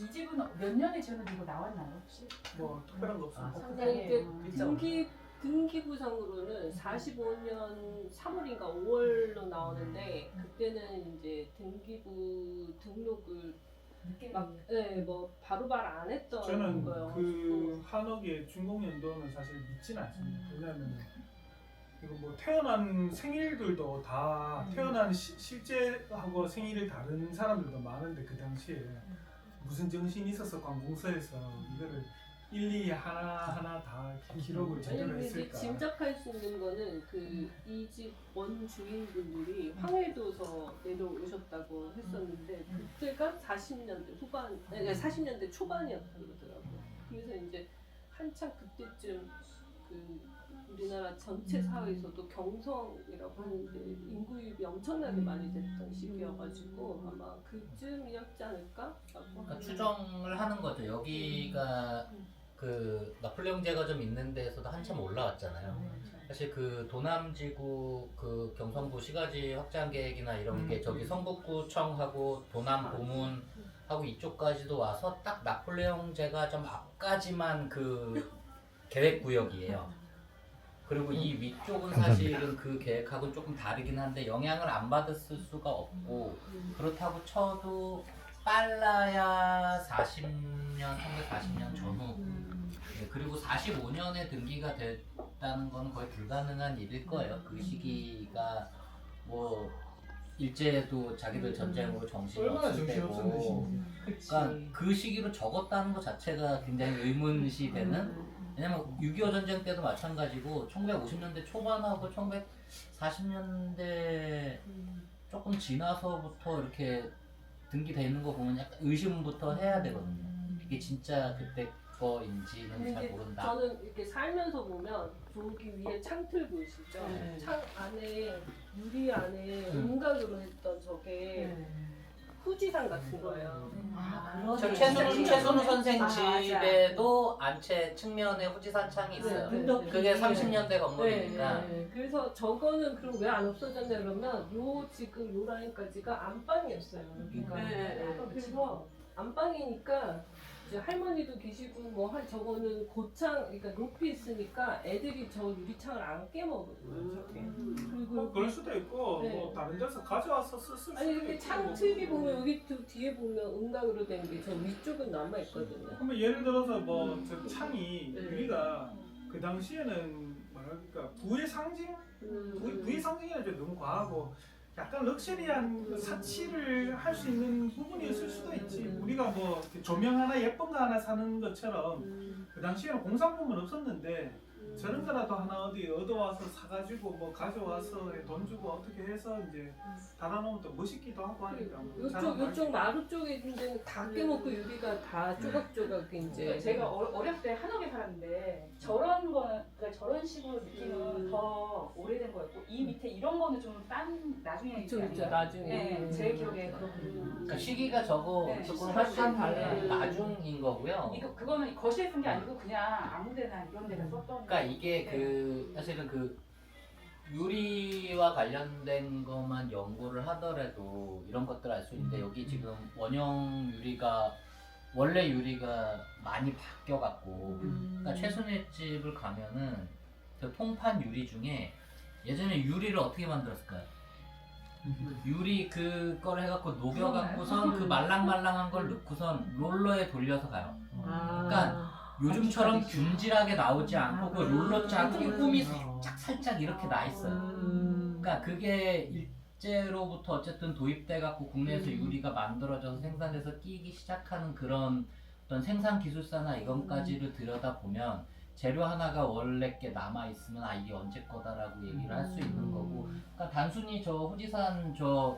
이 집은 몇 년에 지었는데 이거 나왔나요 혹시? 뭐 특별한 거 없습니다. 상당히 등기부상으로는 45년 3월인가 5월로 나오는데 그때는 이제 등기부 등록을 뭐 바로바로 안 했던 저는 거예요. 그 한옥의 준공 연도는 사실 믿지는 않습니다. 왜냐하면 이거 뭐 태어난 생일들도 다 태어난 실제하고 생일을 다른 사람들도 많은데 그 당시에 무슨 정신이 있어서 관공서에서 이거를 일일이 하나하나 다 기록을 제대로 왜냐면 이제 했을까? 짐작할 수 있는 거는 그 이 집 원주인분들이 황해도서 내려오셨다고 했었는데 그때가 40년대 후반, 아니 40년대 초반이었다고 그러더라고요. 그래서 이제 한참 그때쯤 그 우리나라 전체 사회에서도 경성이라고 하는데 인구 유입이 엄청나게 많이 됐던 시기여가지고 아마 그쯤이었지 않을까? 그러니까 추정을 하는 거죠. 여기가 그 나폴레옹제가 좀 있는 데에서도 한참 올라왔잖아요. 사실 그 도남지구 그 경성부 시가지 확장 계획이나 이런 게 저기 성북구청하고 도남 고문하고 이쪽까지도 와서 딱 나폴레옹제가 좀 앞까지만 그 계획 구역이에요. 그리고 이 위쪽은 사실은 그 계획하고는 조금 다르긴 한데 영향을 안 받았을 수가 없고 그렇다고 쳐도 빨라야 40년, 1940년 전후. 네, 그리고 45년에 등기가 됐다는 건 거의 불가능한 일일 거예요. 그 시기가 뭐 일제도 자기들 전쟁으로 정신이 얼마나 없을 때고 정신없었는지. 그러니까 그 시기로 적었다는 것 자체가 굉장히 의문시 되는. 왜냐면 6.25 전쟁 때도 마찬가지고 1950년대 초반하고 1940년대 조금 지나서부터 이렇게 등기돼 있는 거 보면 약간 의심부터 해야 되거든요. 이게 진짜 그때 거인지는 잘 모른다. 저는 이렇게 살면서 보면 저기 위에 창틀 보이시죠? 네. 창 안에 유리 안에 음각으로 했던 저게 후지산 같은 거예요. 저 그러네. 최순우 선생 아, 맞아. 집에도 안채 측면에 후지산 창이 있어요. 네. 그게 30년대 건물이니까. 네. 그래서 저거는 그럼 왜 안 없어졌냐 그러면 요 지금 요 라인까지가 안방이었어요. 여기가. 그래서 안방이니까 이제 할머니도 계시고 뭐 한 저거는 고창 그러니까 높이 있으니까 애들이 저 유리창을 안 깨먹어요. 저게. 뭐 그럴 수도 있고 네. 뭐 다른 데서 가져와서 쓸 수도 아니 있고. 이렇게 창틀이 보면 여기 또 뒤에 보면 음각으로 된 게 저 위쪽은 남아 있거든요. 그러면 예를 들어서 뭐 저 창이 네. 유리가 그 당시에는 뭐랄까 부의 상징? 부의 상징이라 좀 너무 과하고 약간 럭셔리한 사치를 할 수 있는 부분이었을 수도 있지. 우리가 뭐 이렇게 조명 하나 예쁜 거 하나 사는 것처럼 그 당시에는 공산품은 없었는데 저런 거라도 하나 어디 얻어와서 사가지고 뭐 가져와서 돈 주고 어떻게 해서 이제 달아놓으면 또 멋있기도 하고 하니까 뭐 요쪽 마루 쪽에 있는 데는 다 깨먹고 유리가 다 조각조각 이제. 제가 어렸을 때 한옥에 살았는데 저런 거는 그러니까 저런 식으로 느낌은 더 오래된 거였고 이 밑에 이런 거는 좀 딴 나중에 그쵸, 이제 아닌가요? 나중에. 네, 제 기억에 그렇군요. 그러니까 시기가 저거 네, 조금 시기가 훨씬 달라요. 나중인 거고요. 그거는 거실에 쓴 게 아니고 그냥 아무데나 이런 데다 썼던. 그러니까 이게 네. 그 사실은 그 유리와 관련된 것만 연구를 하더라도 이런 것들 알 수 있는데 여기 지금 원형 유리가 원래 유리가 많이 바뀌어갖고 그러니까 최순의 집을 가면은 그 통판 유리 중에 예전에 유리를 어떻게 만들었을까요? 유리 그걸 해갖고 녹여갖고선 그 말랑말랑한 걸 넣고선 롤러에 돌려서 가요. 그러니까 요즘처럼 균질하게 나오지 않고 그 롤러 자국에 홈이 살짝 이렇게 나 있어요. 그러니까 그게 일제로부터 어쨌든 도입돼 갖고 국내에서 유리가 만들어져서 생산돼서 끼기 시작하는 그런 어떤 생산 기술사나 이건까지를 들여다 보면 재료 하나가 원래 게 남아 있으면 아 이게 언제 거다라고 얘기를 할 수 있는 거고. 그러니까 단순히 저 후지산 저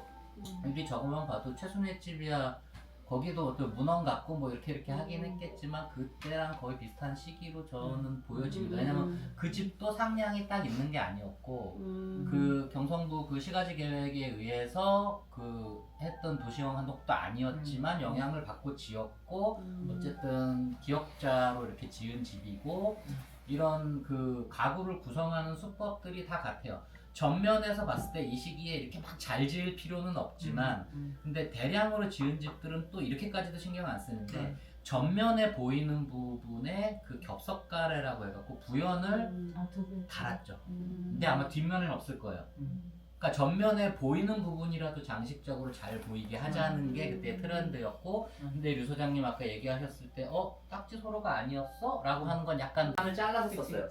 유리 저거만 봐도 최순의 집이야. 거기도 어떤 문헌 갖고 뭐 이렇게 하긴 했겠지만 그때랑 거의 비슷한 시기로 저는 보여집니다. 왜냐면 그 집도 상량이 딱 있는 게 아니었고 그 경성부 그 시가지 계획에 의해서 그 했던 도시형 한옥도 아니었지만 영향을 받고 지었고 어쨌든 기역자로 이렇게 지은 집이고 이런 그 가구를 구성하는 수법들이 다 같아요. 전면에서 봤을 때 이 시기에 이렇게 막 잘 지을 필요는 없지만 근데 대량으로 지은 집들은 또 이렇게까지도 신경 안 쓰는데 전면에 보이는 부분에 그 겹석가래라고 해갖고 부연을 달았죠. 근데 아마 뒷면에는 없을 거예요. 그러니까 전면에 보이는 부분이라도 장식적으로 잘 보이게 하자는 게 그때 트렌드였고 근데 류 소장님 아까 얘기하셨을 때 딱지 소로가 아니었어? 라고 하는 건 약간 판을 잘라서 썼어요.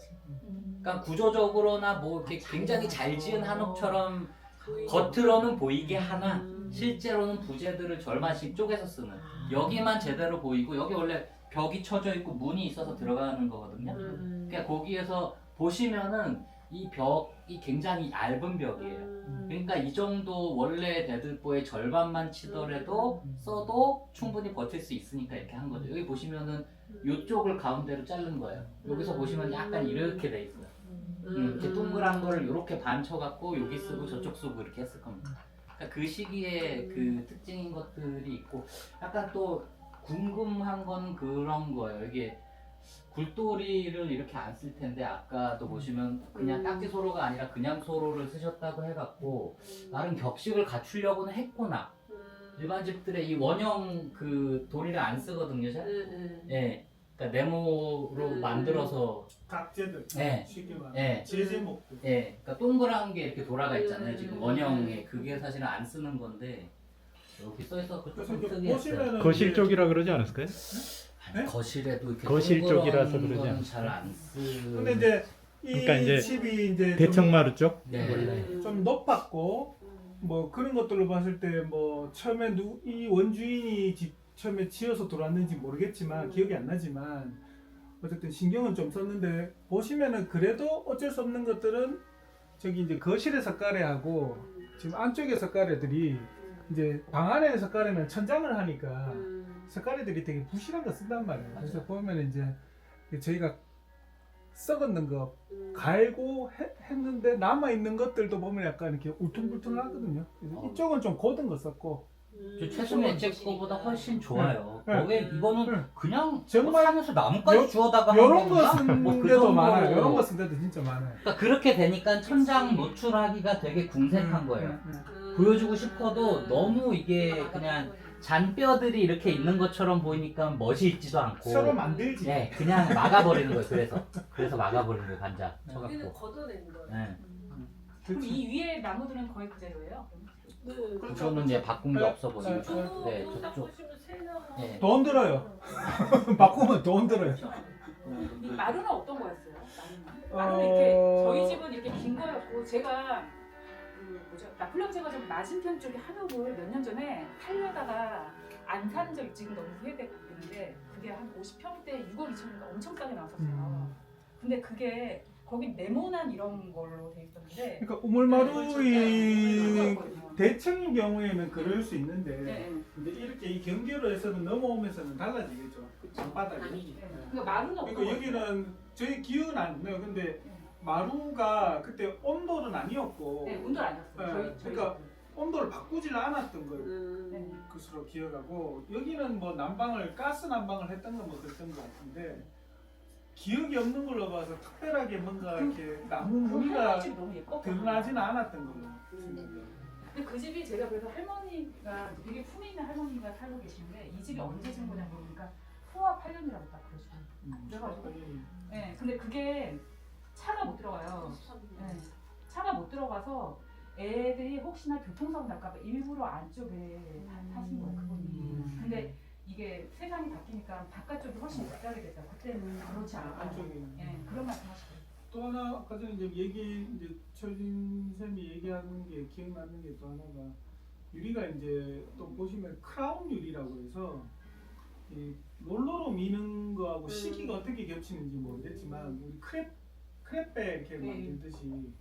그러니까 구조적으로나 뭐 이렇게 굉장히 잘 지은 한옥처럼 겉으로는 보이게 하나 실제로는 부재들을 절반씩 쪼개서 쓰는 여기만 제대로 보이고 여기 원래 벽이 쳐져 있고 문이 있어서 들어가는 거거든요. 그러니까 거기에서 보시면은 이 벽이 굉장히 얇은 벽이에요. 그러니까 이 정도 원래 대들보의 절반만 치더라도 써도 충분히 버틸 수 있으니까 이렇게 한 거죠. 여기 보시면은 이쪽을 가운데로 자른 거예요. 여기서 보시면 약간 이렇게 돼 있어요. 이렇게 동그란 거를 이렇게 반쳐갖고 여기 쓰고 저쪽 쓰고 이렇게 했을 겁니다. 그러니까 그 시기에 그 특징인 것들이 있고 약간 또 궁금한 건 그런 거예요. 이게 굴돌이를 이렇게 안 쓸 텐데 아까도 보시면 그냥 딱지 소로가 아니라 그냥 소로를 쓰셨다고 해갖고 나름 격식을 갖추려고는 했구나. 일반 집들의 이 원형 그 도리를 안 쓰거든요. 잘. 예. 그러니까 네모로 만들어서 각재들 네. 쉽게 말하면 네. 제제목들 예. 그러니까 동그란 게 이렇게 돌아가 있잖아요. 지금 원형에 그게 사실은 안 쓰는 건데 여기 써 있어서 그래서 조금 이제 특이했어요. 보시면은 거실 쪽이라 그러지 않았을까요? 네? 거실에도 이렇게 거실 쪽이라서 그러지 건 않았어요. 잘안 쓰. 근데 이제 이 그러니까 이제 집이 이제 대청마루 쪽? 네. 원래. 좀 높았고 뭐 그런 것들로 봤을 때 뭐 처음에 이 원주인이 처음에 지어서 들어왔는지 모르겠지만 기억이 안 나지만 어쨌든 신경은 좀 썼는데 보시면은 그래도 어쩔 수 없는 것들은 저기 이제 거실의 석가래하고 지금 안쪽의 석가래들이 이제 방 안에 석가래는 천장을 하니까 석가래들이 되게 부실한 거 쓴단 말이에요. 그래서 보면 이제 저희가 썩었는 거 갈고 했는데 남아 있는 것들도 보면 약간 이렇게 울퉁불퉁하거든요. 그래서 이쪽은 좀 고든 거 썼고 저 최순의 제 거보다 훨씬 좋아요. 네. 거기 이거는 그냥 정말 산에서 나무까지 주워다가 요런 거 뭐 쓴 그 데도 정도로. 많아요. 요런 거 쓴 데도 진짜 많아요. 그러니까 그렇게 되니까 천장 노출하기가 되게 궁색한 거예요. 보여주고 싶어도 너무 이게 그냥 잔뼈들이 이렇게 있는 것처럼 보이니까 멋이 있지도 않고. 서로 만들지. 네, 그냥 막아버리는 거예요. 그래서 막아버리는 거예요. 반자 여기는 쳐갖고. 걷어내는 거예요. 네. 그럼 이 위에 나무들은 거의 그대로예요? 네. 그거는 이제 바꾼 게 없어 보이죠. 저도 네, 딱 저쪽. 보시면 새나무. 네. 돈 들어요. 바꾸면 돈 들어요. 이 마루는 어떤 거였어요? 마루는 어, 이렇게 저희 집은 이렇게 긴 거였고 제가 그 뭐죠 나폴레옹 제과점 맞은편 쪽에 한옥을 몇 년 전에 살려다가 안 산 적이 지금 너무 후회되고 있는데 그게 한 50평대 6억 2천인가 엄청 싸게 나왔었어요. 근데 그게 거기 네모난 이런 걸로 돼 있었는데. 그러니까 네, 우물마루의 그거였거든요. 대층 경우에는 그럴 수 있는데 네, 네. 근데 이렇게 이 경계로 해서는 넘어오면서는 달라지겠죠. 방바닥이. 네. 그 마루는 어떤 그러니까 거예요? 여기는 저희 기억은 안 나요. 근데 마루가 그때 온돌은 아니었고 네, 온돌 아니었어요. 네, 그러니까 온도를 바꾸질 않았던 걸 네. 것으로 기억하고 여기는 뭐 난방을 가스 난방을 했던 건 뭐 그랬던 것 같은데 기억이 없는 걸로 봐서 특별하게 뭔가 이렇게 나무 그 무늬가 할머니 집이 너무 예뻤거든요. 드러나지는 않았던 걸로 생각해요. 근데 그 집이 제가 그래서 할머니가 되게 품위 있는 할머니가 살고 계시는데 이 집이 언제 지은 거냐 물으니까 후화 8년이라고 딱 그러시더라고요. 그래가지고 네, 근데 그게 차가 못 들어가요. 네, 차가 못 들어가서 애들이 혹시나 교통사고 날까봐 일부러 안쪽에 타신 거예요, 그분이. 근데 이게 세상이 바뀌니까 바깥쪽이 훨씬 못 가게 됐다. 그때는 그렇지 않았다. 안쪽에. 네, 그런 말씀 하시더라고요. 또 하나 아까 전에 이제 최진 쌤이 얘기하는 게 기억나는 게 또 하나가 유리가 이제 또 보시면 크라운 유리라고 해서 이 롤러로 미는 거하고 시기가 어떻게 겹치는지 모르겠지만 우리 크랩백 이렇게 만들듯이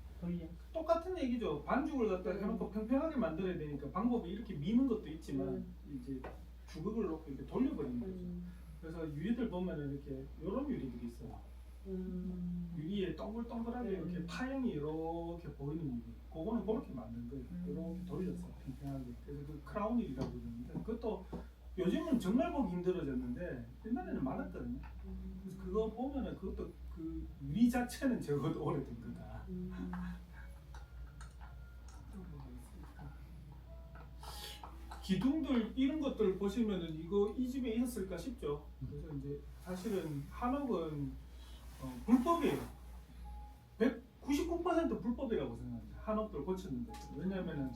똑같은 얘기죠. 반죽을 갖다 해놓고 평평하게 만들어야 되니까 방법이 이렇게 미는 것도 있지만 이제 주걱을 놓고 이렇게 돌려버리는 거죠. 그래서 유리들 보면은 이렇게 이런 유리들이 있어요. 유리에 동글동글하게 이렇게 파형이 이렇게 보이는 유리. 그거는 그렇게 만든 거예요. 이렇게 돌려서 평평하게. 그래서 그 크라운 유리라고 그러는데 그것도 요즘은 정말 보기 힘들어졌는데 옛날에는 많았거든요. 그래서 그거 보면은 그것도 그 유리 자체는 적어도 오래된 거다. 또 뭐가 있을까? 기둥들 이런 것들 보시면은 이거 이 집에 있었을까 싶죠. 그래서 이제 사실은 한옥은 불법이에요. 199% 불법이라고 생각합니다. 한옥들 고쳤는데 왜냐하면은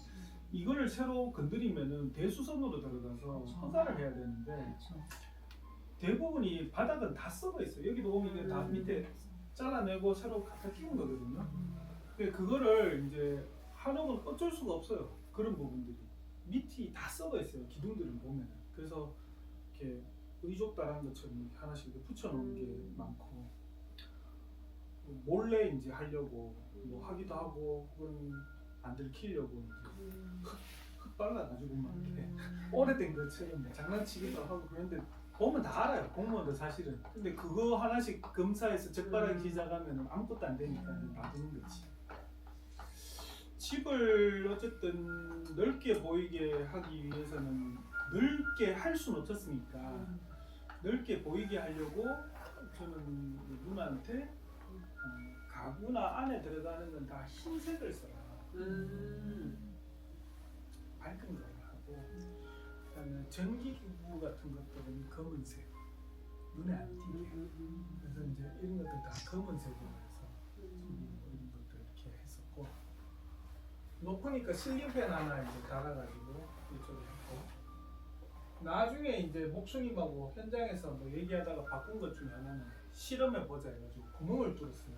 이거를 새로 건드리면은 대수선으로 들어가서 허가를 해야 되는데 대부분이 바닥은 다 썩어 있어요. 여기도 보면 이게 다 밑에 잘라내고 새로 갖다 끼운 거거든요. 근데 그거를 이제 한옥은 어쩔 수가 없어요. 그런 부분들이 밑이 다 썩어 있어요. 기둥들을 보면 그래서 이렇게 의족다란 것처럼 이렇게 하나씩 이렇게 붙여놓은 게 많고 몰래 이제 하려고 뭐 하기도 하고 그건 안 들키려고 이제 흙 발라가지고 막 이렇게 오래된 것처럼 뭐 장난치기도 하고 그런데 보면 다 알아요. 공무원도 사실은. 근데 그거 하나씩 검사해서 적발하기 시작하면 아무것도 안 되니까 놔두는 거지. 집을 어쨌든 넓게 보이게 하기 위해서는 넓게 할 수는 없었으니까 넓게 보이게 하려고 저는 누나한테 가구나 안에 들어가는 건 다 흰색을 써라. 밝은 걸 하고 그다음에 전기기구 같은 것들은 검은색 눈에 안 띄게 그래서 이제 이런 것들 다 검은색으로 해서 이런 것들 이렇게 했었고 높으니까 실링팬 하나 이제 달아가지고 이쪽에 했고 나중에 이제 목수님하고 현장에서 뭐 얘기하다가 바꾼 것 중에 하나는 실험해 보자 해가지고 구멍을 뚫었어요.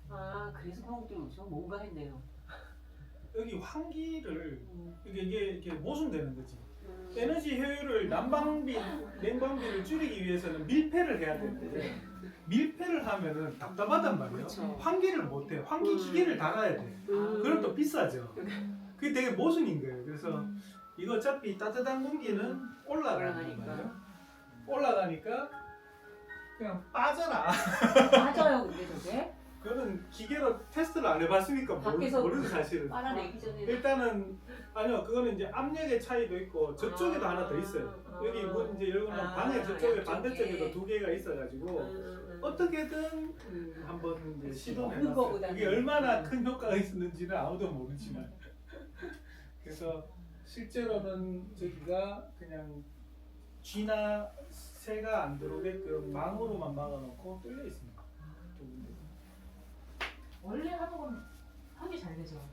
아 그래서 구멍 뚫어서 뭔가 했네요. 여기 환기를 이게 이렇게 모순되는 거지. 에너지 효율을 냉방비를 줄이기 위해서는 밀폐를 해야 되는데 밀폐를 하면은 답답하단 말이에요. 그렇죠. 환기를 못 해. 환기 기계를 달아야 돼. 그럼 또 비싸죠. 그게 되게 모순인 거예요. 그래서 이거 어차피 따뜻한 공기는 올라가는 거예요. 올라가니까 그냥 빠져라. 맞아요 근데 저게 그거는 기계로 테스트를 안 해봤으니까 밖에서 모르는 사실은. 빨아내기 전에 일단은 아니요 그거는 이제 압력의 차이도 있고 저쪽에도 하나 더 있어요. 여기 문 이제 열고 나면 방에 저쪽에 양쪽에. 반대쪽에도 두 개가 있어가지고 어떻게든 한번 이제 시도해 없는 봤어요. 거보다는. 그게 얼마나 큰 효과가 있었는지는 아무도 모르지만 그래서 실제로는 저기가 그냥 쥐나 새가 안 들어오게끔 망으로만 막아놓고 뚫려 있습니다. 두 군데. 원래 한옥은 환기 잘 되죠.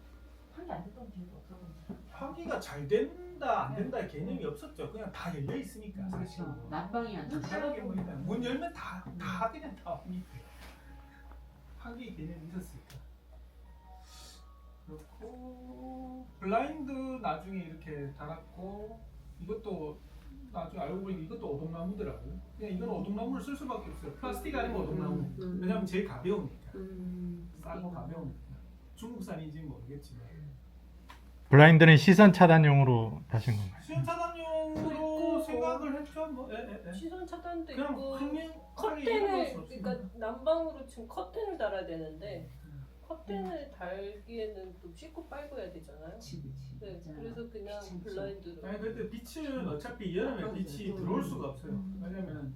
환기 안 됐던 기억이 없었는데. 환기가 잘 된다 안 된다 개념이 없었죠. 그냥 다 열려 있으니까 사실. 그렇죠. 난방이 안 돼. 편하게 보니까 문 열면 다 그냥 다 환기. 환기 개념이 있었으니까. 그렇고 블라인드 나중에 이렇게 달았고 이것도 나중에 알고 보니까 이것도 오동나무더라고요. 그냥 이건 오동나무를 쓸 수밖에 없어요. 플라스틱 아니면 오동나무. 왜냐면 제일 가벼우니까. 싸고 가벼우니까. 중국산인지 모르겠지만. 블라인드는 시선 차단용으로 다신 건가요? 시선 차단용으로 그리고 생각을 했죠. 뭐, 시선 차단도 그냥 있고 흥행 커튼을 그러니까 난방으로 지금 커튼을 달아야 되는데 커튼을 달기에는 또 씻고 빨고 해야 되잖아요. 네, 그래서 그냥 블라인드로. 아니 근데 빛은 어차피 여름에 빛이 들어올 수가 없어요. 왜냐면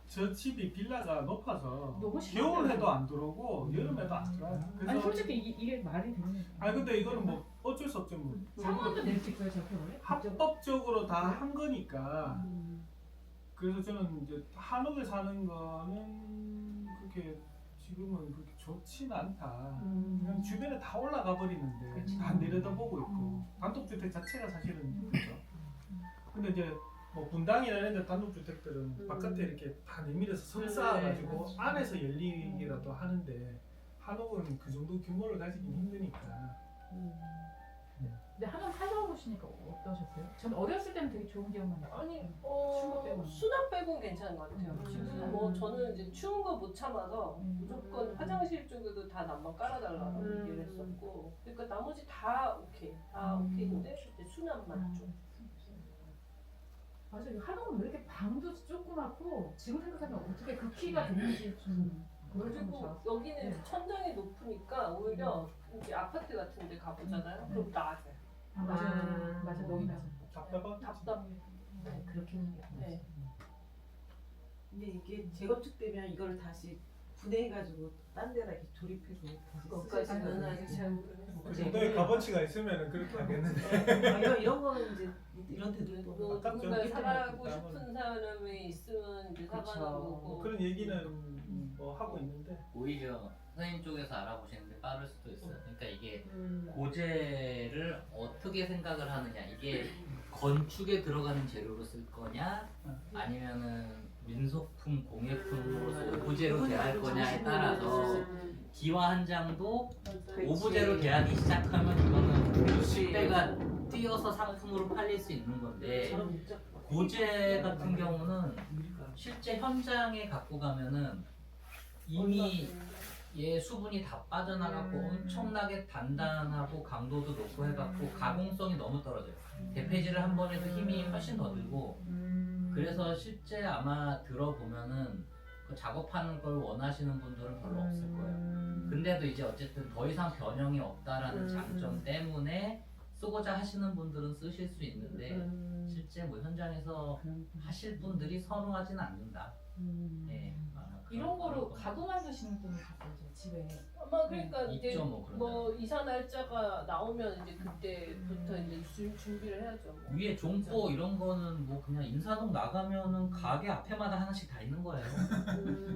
저 집이 빌라가 높아서 너무 겨울에도 안 들어오고 여름에도 안 들어와요. 아니 그래서 솔직히 이게 말이 되는 아니 근데 이거는 뭐 어쩔 수 없죠. 뭐 상관도 낼 수 있어요 저렇게 원래? 합법적으로 다 한 거니까. 그래서 저는 이제 한옥에 사는 거는 그렇게 지금은 그렇게 좋지는 않다. 그냥 주변에 다 올라가 버리는데 그치. 다 내려다보고 있고 단독주택 자체가 사실은 힘들죠. 근데 이제 뭐 분당이나 이런 데 단독주택들은 바깥에 이렇게 다 내밀어서 선 쌓아가지고 안에서 열리기라도 하는데 한옥은 그 정도 규모를 가지긴 힘드니까. 근데 한번 살아보시니까 어떠셨어요? 전 어렸을 때는 되게 좋은 기억만 나요. 아니 추운 거 빼고는. 수납 빼고는 괜찮은 것 같아요. 지금 뭐 저는 이제 추운 거 못 참아서 무조건 화장실 쪽에도 다 난방 깔아달라고 얘기를 했었고, 그러니까 나머지 다 오케이, 다 오케이인데 이제 수납만 좀. 맞아, 이 한옥은 왜 이렇게 방도 조그맣고 지금 생각하면 어떻게 그 키가 됐는지 좀 그리고 여기는 네. 천장이 높으니까 오히려 이제 아파트 같은데 가보잖아요. 그럼 낮아요. 맞아, 너무 맞아. 답답하겠지. 답답해. 네, 그렇게는 네. 근데 이게 재건축되면 이걸 다시 분해해가지고 딴 데다 이렇게 조립해서 다시 그것까지는 아직 잘 그 모르겠어요. 정도의 값어치가 있으면 그렇게 하겠는데. 이런 거는 이제 이런 데도 또 뭐 아깝죠. 누군가 이게 살아가고 때문에. 싶은 사람이 있으면 이제 그쵸. 사가는 거고. 그런 얘기는 뭐 하고 있는데. 오히려 선생님 쪽에서 알아보시는데 빠를 수도 있어요. 그러니까 이게 고재를 어떻게 생각을 하느냐, 이게 건축에 들어가는 재료로 쓸 거냐 아니면은 민속품 공예품으로서 오브제로 대할 거냐에 따라서 기와 한 장도 오브제로 대하기 시작하면 이거는 수십 배가 뛰어서 상품으로 팔릴 수 있는 건데, 고재 같은 경우는 실제 현장에 갖고 가면은 이미 얘 수분이 다 빠져나가고 엄청나게 단단하고 강도도 높고 해갖고 가공성이 너무 떨어져요. 대패질을 한 번 해도 힘이 훨씬 더 들고, 그래서 실제 아마 들어보면은 그 작업하는 걸 원하시는 분들은 별로 없을 거예요. 근데도 이제 어쨌든 더 이상 변형이 없다라는 장점 때문에 쓰고자 하시는 분들은 쓰실 수 있는데 실제 뭐 현장에서 하실 분들이 선호하지는 않는다. 네, 아마 그런 이런 거로 거라고. 가구 만드시는 분이 봤어요 집에. 아마 그러니까 이제 있죠, 뭐 그런 뭐 이사 날짜가 나오면 이제 그때부터 이제 준비를 해야죠. 뭐. 위에 종포 이런 거는 뭐 그냥 인사동 나가면은 가게 앞에마다 하나씩 다 있는 거예요.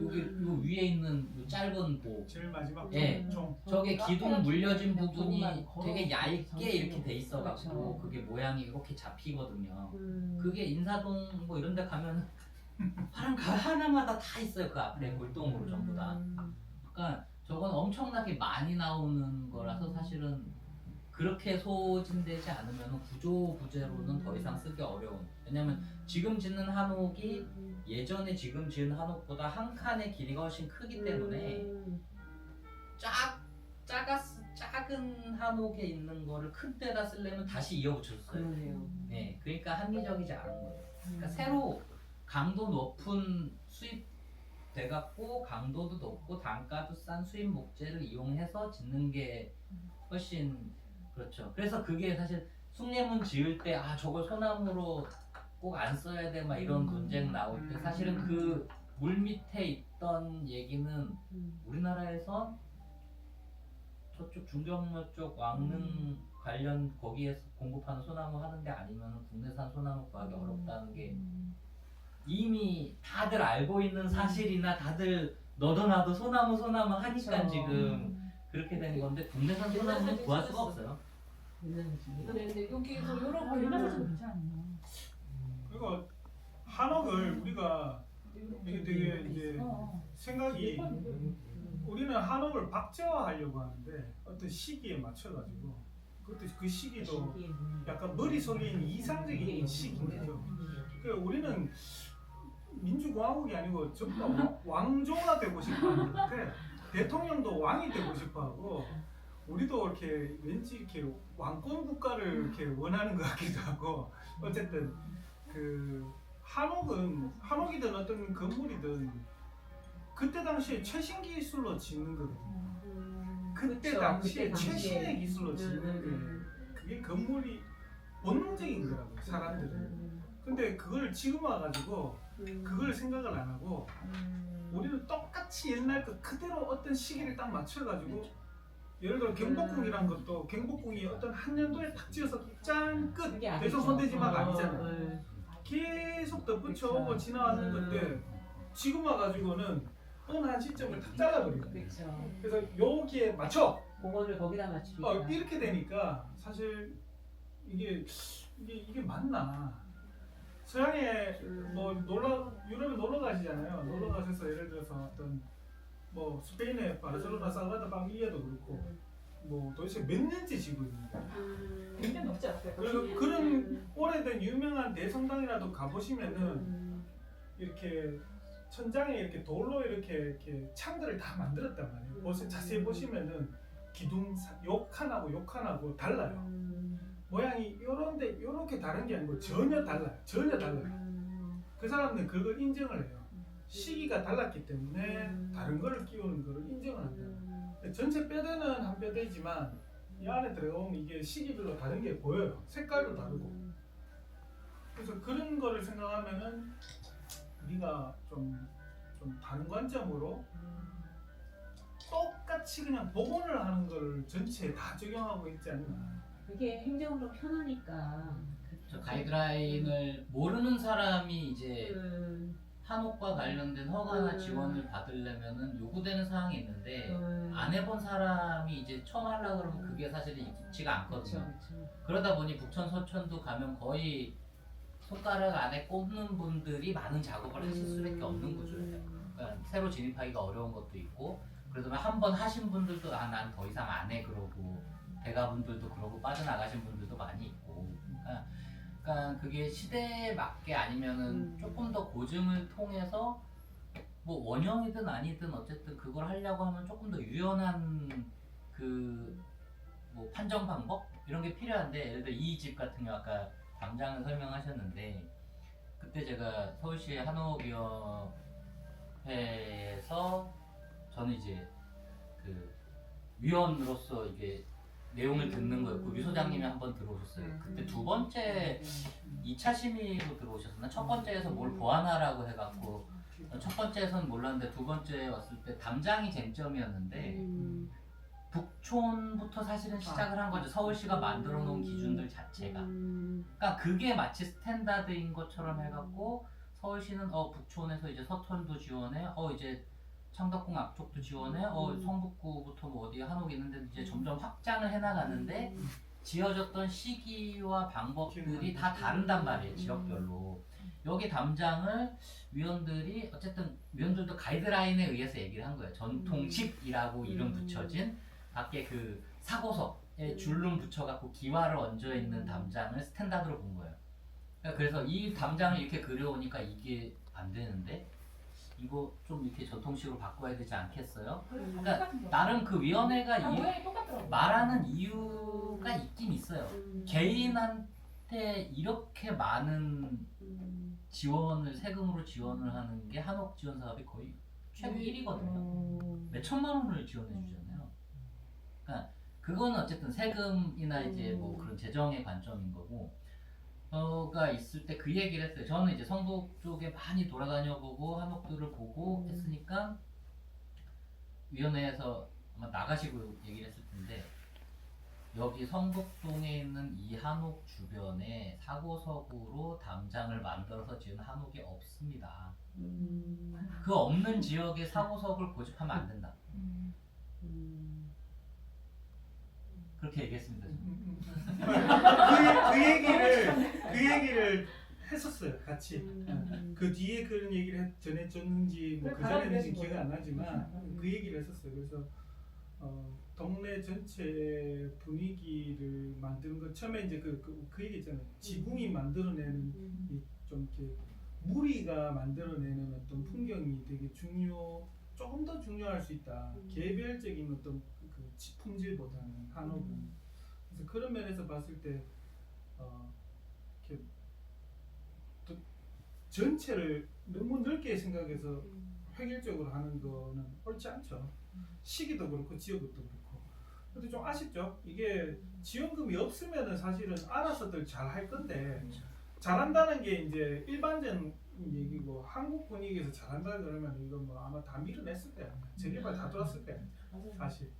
여기 요 위에 있는 요 짧은 뭐 제일 마지막 예. 종. 저게 기둥 물려진 그냥 부분이 조금만 걸어 되게 얇게 정식으로. 이렇게 돼 있어갖고 그렇죠. 그게 모양이 이렇게 잡히거든요. 그게 인사동 뭐 이런 데 가면 하나마다 다 있어요. 그 앞에 골동으로 전부 다. 그러니까 저건 엄청나게 많이 나오는 거라서 사실은 그렇게 소진되지 않으면 구조 부재로는 더 이상 쓰기 어려운. 왜냐면 지금 짓는 한옥이 예전에 지금 지은 한옥보다 한 칸의 길이가 훨씬 크기 때문에 작은 한옥에 있는 거를 큰 데다 쓰려면 다시 이어붙였어요. 네, 그러니까 합리적이지 않은 거예요. 그러니까 새로 강도 높은 수입 돼갖고 강도도 높고 단가도 싼 수입 목재를 이용해서 짓는 게 훨씬 그렇죠. 그래서 그게 사실 숭례문 지을 때 아 저걸 소나무로 꼭 안 써야 돼 막 이런 논쟁 나올 때 사실은 그 물 밑에 있던 얘기는 우리나라에서 저쪽 중경로 쪽 왕릉 관련 거기에서 공급하는 소나무 하는데 아니면 국내산 소나무 구하기 어렵다는 게 이미 다들 알고 있는 사실이나 다들 너도 나도 소나무 하니까 지금 그렇게 된 건데 국내산 소나무는 구할 수가 없어요. 근데 여기서 아, 여러 개 옛날 사진 괜찮네요. 그리고 한옥을 우리가 이게 되게 이제 생각이 우리는 한옥을 박제화하려고 하는데 어떤 시기에 맞춰가지고 그것도 그 시기도 약간 머릿속에 있는 이상적인 시기인 거죠. 그 우리는 민주공화국이 아니고 전부 다 왕조가 되고 싶어하는 것 같아. 대통령도 왕이 되고 싶어하고 우리도 이렇게 왠지 이렇게 왕권 국가를 이렇게 원하는 것 같기도 하고 어쨌든 그 한옥이든 어떤 건물이든 그때 당시에 최신 기술로 짓는 거거든요. 그때 그쵸, 당시에 그때 당시에. 최신의 기술로 짓는 거예요. 그게 건물이 본능적인 거라고 사람들은. 근데 그걸 지금 와가지고 그걸 생각을 안 하고 우리는 똑같이 옛날 그 그대로 어떤 시기를 딱 맞춰가지고 예를 들어 경복궁이란 것도 경복궁이 어떤 한 년도에 딱 지어서 짠 끝 그게 아니죠. 대성 선대지마가 어, 아니잖아요. 계속 덧붙여오고 지나왔는 건데 지금 와가지고는 어느 한 시점을 딱 잘라버리거든요. 그렇죠. 그래서 여기에 맞춰 공원을 거기다 맞추니까. 이렇게 되니까 사실 이게 맞나? 서양에 뭐 유럽에 놀러 가시잖아요. 놀러 가셔서 예를 들어서 어떤 뭐 스페인의 바르셀로나 사그라다 파밀리아도 그렇고 뭐 도대체 몇 년째 지고 있는 거예요. 100년 넘지 않았어요? 그리고 그런 오래된 유명한 대성당이라도 가보시면은 이렇게 천장에 이렇게 돌로 이렇게 창들을 다 만들었단 말이에요. 자세히 보시면은 기둥 욕 하나고 달라요. 모양이 요런데 요렇게 다른 게 아니고 전혀 달라요. 그 사람들은 그걸 인정을 해요. 시기가 달랐기 때문에 다른 거를 끼우는 거를 인정을 한다. 전체 뼈대는 한 뼈대지만 이 안에 들어가보면 이게 시기별로 다른 게 보여요. 색깔도 다르고. 그래서 그런 거를 생각하면은 우리가 좀 다른 관점으로 똑같이 그냥 복원을 하는 걸 전체에 다 적용하고 있지 않나. 그게 행정으로 편하니까. 저 가이드라인을 모르는 사람이 이제 한옥과 관련된 허가나 지원을 받으려면은 요구되는 사항이 있는데 안 해본 사람이 이제 처음 하려고 그러면 그게 사실은 익지가 않거든요. 그렇죠. 그러다 보니 북천 서천도 가면 거의 손가락 안에 꼽는 분들이 많은 작업을 하실 수밖에 없는 구조예요. 그러니까 새로 진입하기가 어려운 것도 있고 그러다 보면 한 번 하신 분들도 난 더 이상 안 해 그러고 대가분들도 그러고 빠져나가신 분들도 많이 있고 그러니까 그게 시대에 맞게 아니면은 조금 더 고증을 통해서 뭐 원형이든 아니든 어쨌든 그걸 하려고 하면 조금 더 유연한 그 뭐 판정 방법 이런 게 필요한데 예를 들어 이 집 같은 경우 아까 담장을 설명하셨는데 그때 제가 서울시 한옥위원회에서 저는 이제 그 위원으로서 이게 내용을 듣는 거였고 위 소장님이 한번 들어오셨어요. 그때 두 번째 2차 심의로 들어오셨었나? 첫 번째에서 뭘 보완하라고 해갖고 첫 번째에서는 몰랐는데 두 번째 왔을 때 담장이 쟁점이었는데 북촌부터 사실은 시작을 한 거죠. 서울시가 만들어 놓은 기준들 자체가. 그러니까 그게 마치 스탠다드인 것처럼 해갖고 서울시는 북촌에서 이제 서촌도 지원해, 이제 창덕궁 앞쪽도 지원해, 성북구부터 뭐 어디 한옥 있는데 이제 점점 확장을 해나가는데 지어졌던 시기와 방법들이 다 다른단 말이에요. 지역별로. 여기 담장을 위원들이 어쨌든 위원들도 가이드라인에 의해서 얘기를 한 거예요. 전통식이라고 이름 붙여진 밖에 그 사고석에 줄룸 붙여갖고 기와를 얹어 있는 담장을 스탠다드로 본 거예요. 그래서 이 담장을 이렇게 그려오니까 이게 안 되는데 이거 좀 이렇게 전통식으로 바꿔야 되지 않겠어요? 그러니까 나름 그 위원회가 모양이 똑같더라고요. 말하는 이유가 있긴 있어요. 개인한테 이렇게 많은 지원을 세금으로 지원을 하는 게 한옥 지원 사업이 거의 최고 1위거든요. 몇 천만 원을 지원해 주잖아요. 그러니까 그거는 어쨌든 세금이나 이제 뭐 그런 재정의 관점인 거고. 가 있을 때 그 얘기를 했어요. 저는 이제 성북 쪽에 많이 돌아다녀 보고 한옥들을 보고 했으니까 위원회에서 아마 나가시고 얘기를 했을 텐데 여기 성북동에 있는 이 한옥 주변에 사고석으로 담장을 만들어서 지은 한옥이 없습니다. 그 없는 지역에 사고석을 고집하면 안 된다. 그렇게 얘기했습니다. 그 얘기를 했었어요. 같이. 그 뒤에 그런 얘기를 전해줬는지 뭐 그 전에는지 기억 안 나지만 그 얘기를 했었어요. 그래서 동네 전체 분위기를 만드는 것 처음에 이제 그 얘기 있잖아요. 지붕이 만들어내는 이 좀 이렇게 무리가 만들어내는 어떤 풍경이 되게 조금 더 중요할 수 있다. 개별적인 어떤 그 품질보다는 한옥은. 그래서 그런 면에서 봤을 때 이렇게 또 전체를 너무 넓게 생각해서 획일적으로 하는 거는 옳지 않죠. 시기도 그렇고 지역도 그렇고. 근데 좀 아쉽죠. 이게 지원금이 없으면은 사실은 알아서들 잘 할 건데 잘한다는 게 이제 일반적인 얘기고 한국 분위기에서 잘한다 그러면 이거 뭐 아마 다 밀어냈을 거야. 재개발 다 들어왔을 거야. 사실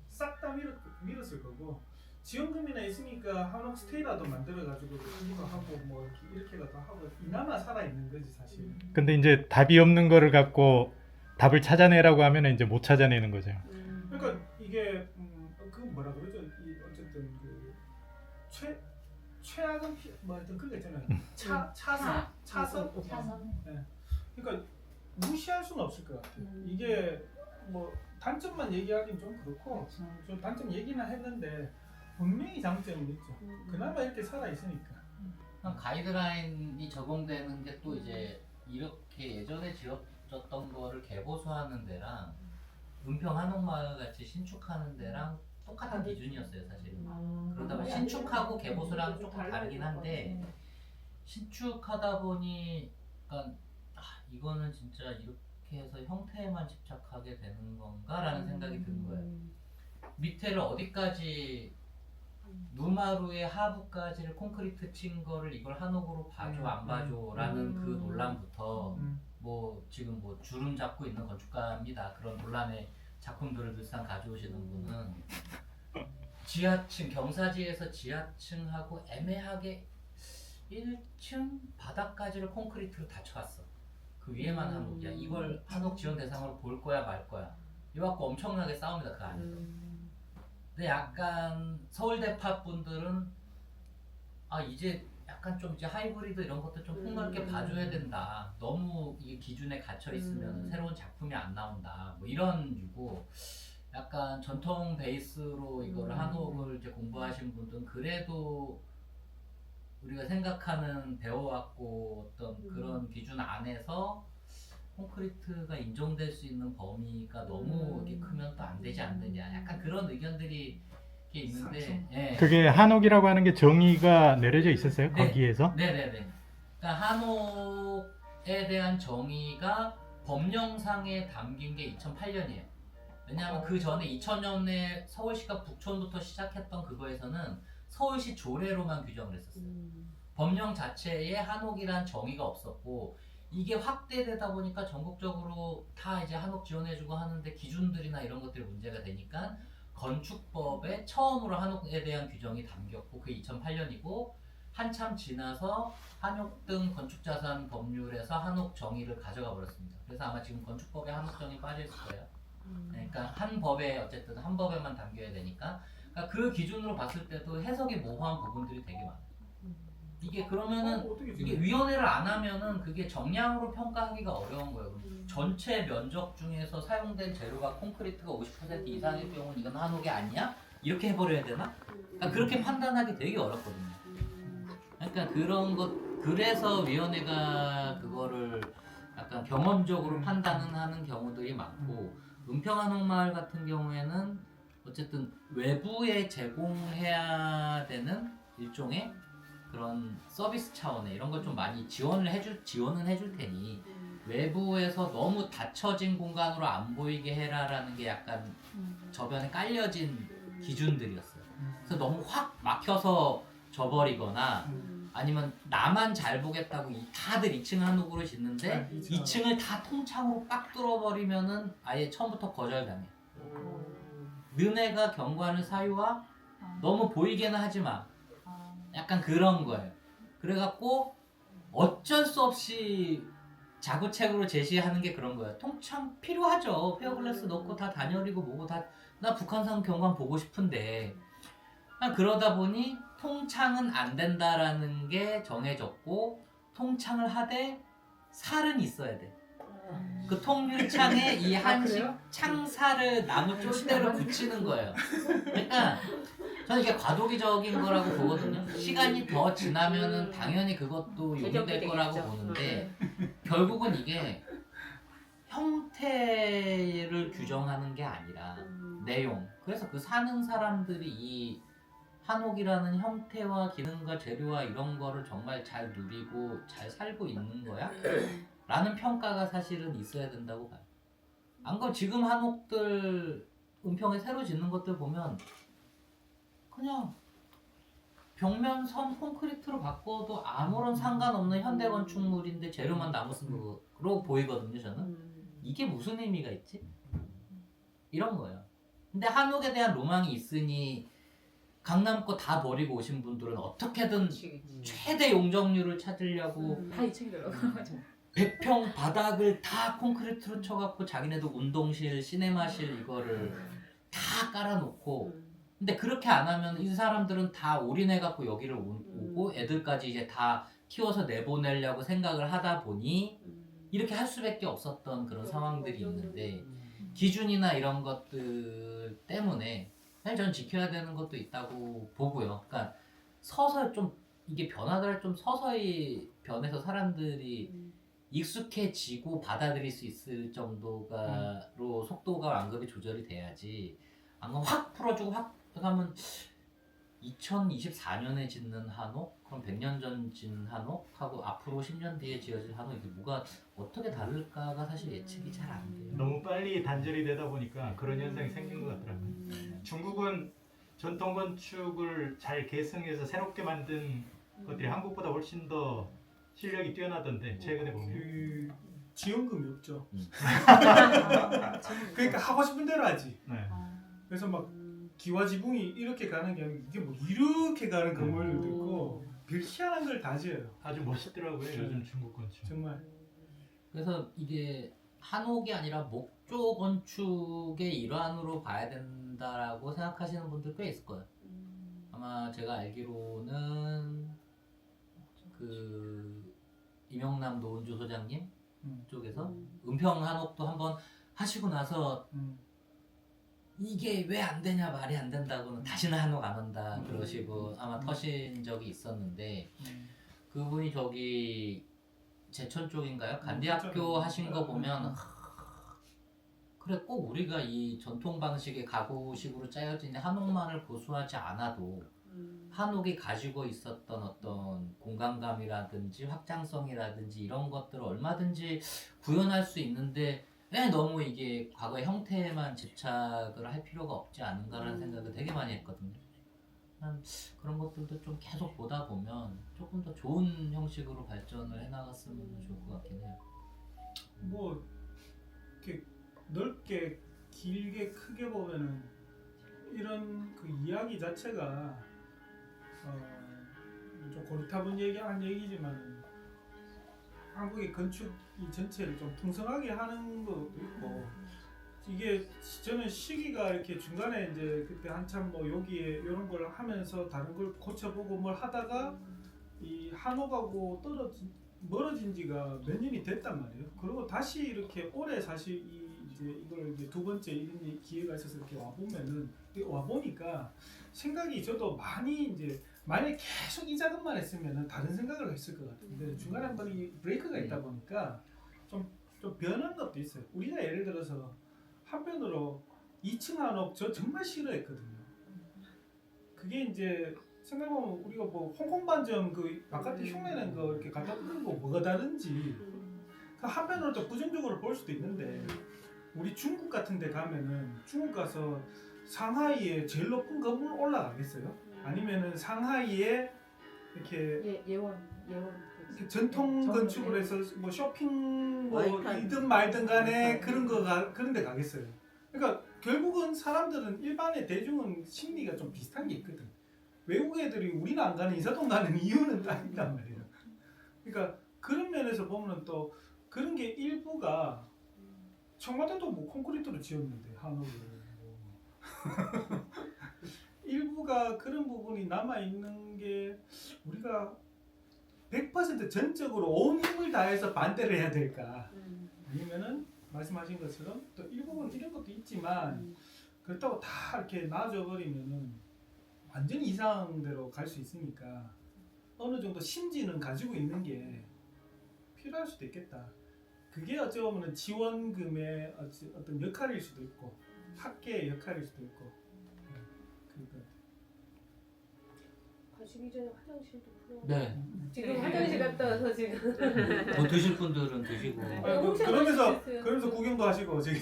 싹 다 밀었을 거고 지원금이나 있으니까 한옥 스테이라도 만들어가지고 이거 하고 뭐 이렇게라도 하고 이나마 살아 있는 거지 사실. 근데 이제 답이 없는 거를 갖고 답을 찾아내라고 하면 이제 못 찾아내는 거죠. 그러니까 이게 그 뭐라 그러죠? 어쨌든 그 최악은 뭐 하여튼 그거 있잖아요. 차선. 네. 그러니까 무시할 수는 없을 것 같아요. 이게 뭐 단점만 얘기하기는 좀 그렇고 좀 단점 얘기나 했는데 분명히 장점은 있죠. 그나마 이렇게 살아 있으니까. 가이드라인이 적용되는 게 또 이제 이렇게 예전에 지어졌던 거를 개보수하는 데랑 은평 한옥마을 같이 신축하는 데랑 똑같은 기준이었어요 사실은. 그러다 보니 신축하고 개보수랑 조금 다르긴 한데 신축하다 보니 그러니까 이거는 진짜 이렇게 해서 형태에만 집착하게 되는 건가라는 생각이 드는 거예요. 밑에를 어디까지 누마루의 하부까지를 콘크리트 친 거를 이걸 한옥으로 봐줘 안 봐줘라는 그 논란부터 뭐 지금 뭐 주름 잡고 있는 건축가입니다. 그런 논란의 작품들을 늘상 가져오시는 분은 지하층 경사지에서 지하층하고 애매하게 1층 바닥까지를 콘크리트로 다 쳐왔어. 그 위에만 한옥이야. 이걸 한옥 지원 대상으로 볼 거야 말 거야. 이거 갖고 엄청나게 싸웁니다 그 안에서. 근데 약간 서울대파 분들은 이제 약간 좀 이제 하이브리드 이런 것도 좀 폭넓게 봐줘야 된다. 너무 이 기준에 갇혀 있으면 새로운 작품이 안 나온다. 뭐 이런 유고 약간 전통 베이스로 이걸 한옥을 이제 공부하신 분들은 그래도 우리가 생각하는 배워왔고 어떤 그런 기준 안에서 콘크리트가 인정될 수 있는 범위가 너무 이렇게 크면 또 안 되지 않느냐. 약간 그런 의견들이 이렇게 있는데, 예. 그게 한옥이라고 하는 게 정의가 내려져 있었어요? 네. 거기에서? 네네네. 그러니까 한옥에 대한 정의가 법령상에 담긴 게 2008년이에요. 왜냐하면 그 전에 2000년에 서울시가 북촌부터 시작했던 그거에서는 서울시 조례로만 규정을 했었어요. 법령 자체에 한옥이란 정의가 없었고 이게 확대되다 보니까 전국적으로 다 이제 한옥 지원해주고 하는데 기준들이나 이런 것들이 문제가 되니까 건축법에 처음으로 한옥에 대한 규정이 담겼고 그게 2008년이고 한참 지나서 한옥 등 건축자산 법률에서 한옥 정의를 가져가 버렸습니다. 그래서 아마 지금 건축법에 한옥 정의 빠져 있을 거예요. 그러니까 한 법에 어쨌든 한 법에만 담겨야 되니까 그러니까 그 기준으로 봤을 때도 해석이 모호한 부분들이 되게 많아요. 이게 그러면은 이게 위원회를 안 하면은 그게 정량으로 평가하기가 어려운 거예요. 전체 면적 중에서 사용된 재료가 콘크리트가 50% 이상일 경우는 이건 한옥이 아니야? 이렇게 해버려야 되나? 그러니까 그렇게 판단하기 되게 어렵거든요. 그러니까 그런 것 그래서 위원회가 그거를 약간 경험적으로 판단은 하는 경우들이 많고 은평 한옥마을 같은 경우에는 어쨌든 외부에 제공해야 되는 일종의 그런 서비스 차원의 이런 걸 좀 많이 지원은 해줄 테니 외부에서 너무 닫혀진 공간으로 안 보이게 해라라는 게 약간 저변에 깔려진 기준들이었어요. 그래서 너무 확 막혀서 져버리거나 아니면 나만 잘 보겠다고 다들 2층 한옥으로 짓는데 2층을 다 통창으로 빡 뚫어버리면은 아예 처음부터 거절당해. 너네가 경관을 사유와 너무 보이게는 하지 마. 약간 그런 거예요. 그래갖고 어쩔 수 없이 자구책으로 제시하는 게 그런 거예요. 통창 필요하죠. 페어글라스 넣고 다 단열이고 뭐고 다 나 북한산 경관 보고 싶은데 그러다 보니 통창은 안 된다라는 게 정해졌고 통창을 하되 살은 있어야 돼. 그 통유리창에 이 한식 그래요? 창살을 나무 쫄대로 붙이는 거예요. 그러니까 저는 이게 과도기적인 거라고 보거든요. 시간이 더 지나면은 당연히 그것도 용이될 거라고 보는데 결국은 이게 형태를 규정하는 게 아니라 내용. 그래서 그 사는 사람들이 이 한옥이라는 형태와 기능과 재료와 이런 거를 정말 잘 누리고 잘 살고 있는 거야? 라는 평가가 사실은 있어야 된다고 봐요. 안 그럼 지금 한옥들 은평에 새로 짓는 것들 보면 그냥 벽면 선 콘크리트로 바꿔도 아무런 상관없는 현대 건축물인데 재료만 나무 쓴 거로 보이거든요. 저는 이게 무슨 의미가 있지? 이런 거예요. 근데 한옥에 대한 로망이 있으니 강남 거 다 버리고 오신 분들은 어떻게든 최대 용적률을 찾으려고 다 2층이더라고요. 100평 바닥을 다 콘크리트로 쳐갖고 자기네도 운동실, 시네마실 이거를 다 깔아놓고 근데 그렇게 안 하면 이 사람들은 다 올인해갖고 여기를 오고 애들까지 이제 다 키워서 내보내려고 생각을 하다 보니 이렇게 할 수밖에 없었던 그런 상황들이 있는데 기준이나 이런 것들 때문에 사실 저는 지켜야 되는 것도 있다고 보고요. 그러니까 서서히 좀 이게 변화를 좀 서서히 변해서 사람들이 익숙해지고 받아들일 수 있을 정도가로 속도가 완급히 조절이 돼야지 안 그러면 확 풀어주고 확 하면 2024년에 짓는 한옥 그럼 100년 전 짓는 한옥하고 앞으로 10년 뒤에 지어질 한옥 이게 뭐가 어떻게 다를까가 사실 예측이 잘 안 돼요. 너무 빨리 단절이 되다 보니까 그런 현상이 생긴 것 같더라고요. 중국은 전통 건축을 잘 계승해서 새롭게 만든 것들이 한국보다 훨씬 더 실력이 뛰어나던데 최근에 보면 그 지원금이 없죠. 음. 그러니까 하고 싶은 대로 하지. 네. 그래서 막 기와지붕이 이렇게 가는 게 아니고 이게 뭐 이렇게 가는 건물들도 있고 별 희한한 걸 다 지어요. 아주 멋있더라고요. 요즘 중국 건축. 정말. 그래서 이게 한옥이 아니라 목조 건축의 일환으로 봐야 된다라고 생각하시는 분들 꽤 있을 거예요. 아마 제가 알기로는 그 임영남 노은주 소장님 쪽에서 은평 한옥도 한번 하시고 나서 이게 왜 안 되냐 말이 안 된다고는 다시는 한옥 안 한다 그러시고 아마 터신 적이 있었는데 그분이 저기 제천 쪽인가요? 간디학교 하신 거 보면 그래 꼭 우리가 이 전통 방식의 가구식으로 짜여진 한옥만을 고수하지 않아도 한옥이 가지고 있었던 어떤 공간감이라든지 확장성이라든지 이런 것들을 얼마든지 구현할 수 있는데 왜 너무 이게 과거의 형태에만 집착을 할 필요가 없지 않은가라는 생각을 되게 많이 했거든요. 난 그런 것들도 좀 계속 보다 보면 조금 더 좋은 형식으로 발전을 해나갔으면 좋을 것 같긴 해요. 뭐 이렇게 넓게 길게 크게 보면은 이런 그 이야기 자체가 좀 고리타분 얘기한 얘기지만 한국의 건축 이 전체를 좀 풍성하게 하는 것도 있고 이게 저는 시기가 이렇게 중간에 이제 그때 한참 뭐 여기에 이런 걸 하면서 다른 걸 고쳐보고 뭘 하다가 이 한옥하고 멀어진 지가 몇 년이 됐단 말이에요. 그리고 다시 이렇게 올해 사실 이걸 이제 두 번째 이런 기회가 있어서 이렇게 와 보니까 생각이 저도 많이 이제 만약에 계속 이 작업만 했으면 다른 생각을 했을 것 같은데 중간에 한번 이 브레이크가 있다 보니까 좀 변한 것도 있어요. 우리가 예를 들어서 한편으로 2층 한옥 저 정말 싫어했거든요. 그게 이제 생각해보면 우리가 뭐 홍콩 반점 그 바깥에 흉내낸 거 이렇게 갖다 끄는 거 뭐가 다른지 그 한편으로 좀 부정적으로 볼 수도 있는데 우리 중국 같은 데 가면은 중국 가서 상하이에 제일 높은 건물 올라가겠어요? 아니면은 상하이에 이렇게 예원 이렇게 전통 건축으로 해서 뭐 쇼핑 뭐이든 말든 간에 그런 데 가겠어요. 그러니까 결국은 사람들은 일반의 대중은 심리가 좀 비슷한 게 있거든. 외국 애들이 우리는 안 가는 인사동 가는 이유는 딱 있단 말이에요. 그러니까 그런 면에서 보면 또 그런 게 일부가 청와대도 뭐 콘크리트로 지었는데 한옥을 일부가 그런 부분이 남아 있는 게 우리가 100% 전적으로 온 힘을 다해서 반대를 해야 될까? 아니면은 말씀하신 것처럼 또 일부분 이런 것도 있지만 그렇다고 다 이렇게 놔줘 버리면은 완전히 이상대로 갈 수 있으니까 어느 정도 심지는 가지고 있는 게 필요할 수도 있겠다. 그게 어찌 보면 지원금의 어떤 역할일 수도 있고 학계의 역할일 수도 있고. 그러니까 가시기 전에 화장실도 풀어. 네. 지금 화장실 갔다 와서 지금. 뭐 드실 분들은 드시고. 그러면서 구경도 하시고 저기.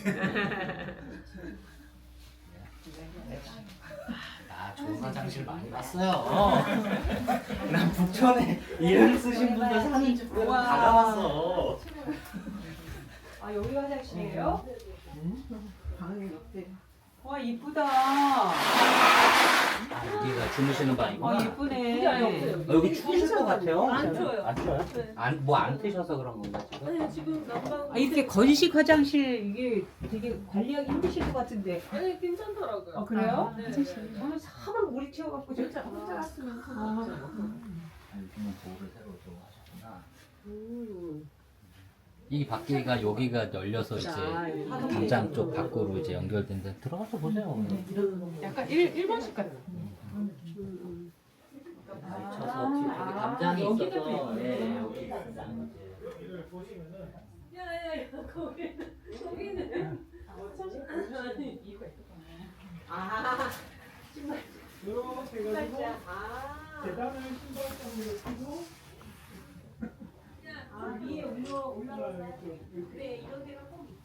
나 좋은 화장실 많이 봤어요. 난 북촌에 이름 쓰신 분들 사진 찍고 다 가봤어. 아 여기 화장실이에요? 방에 옆에. 와 이쁘다. 아, 여기가 주무시는 방이구나. 예쁘네. 여기 아예 없어요. 여기 추우실 것 같아요. 안 추워요. 안 추워요? 네. 뭐안 트셔서 그런 건가 지금? 아니 지금 난방. 아, 이렇게 건식 화장실 이게 되게 관리하기 힘드실 것 같은데. 아니 괜찮더라고요. 아 그래요? 네. 저는 사방 물이 튀어갖고 진짜 혼자 갔으면 아, 요즘은 도를 새로 좀 하셨구나. 이 바퀴가 여기가 열려서 이제 담장 쪽 밖으로 이제 연결된데 들어가서 보세요. 약간 일본식 같아. 쳐서 뒤에 여기 담장이 여기가 있어서 또 예쁘네. 네, 여기 담장 이제 이걸 보시면은 야야야 거기는 아니 이유가 있거든요. 아 이렇게 해가지고 아. 계단을 신발장으로 치고 아 위에 올라가서 그래 이런 데가 꼭 있지.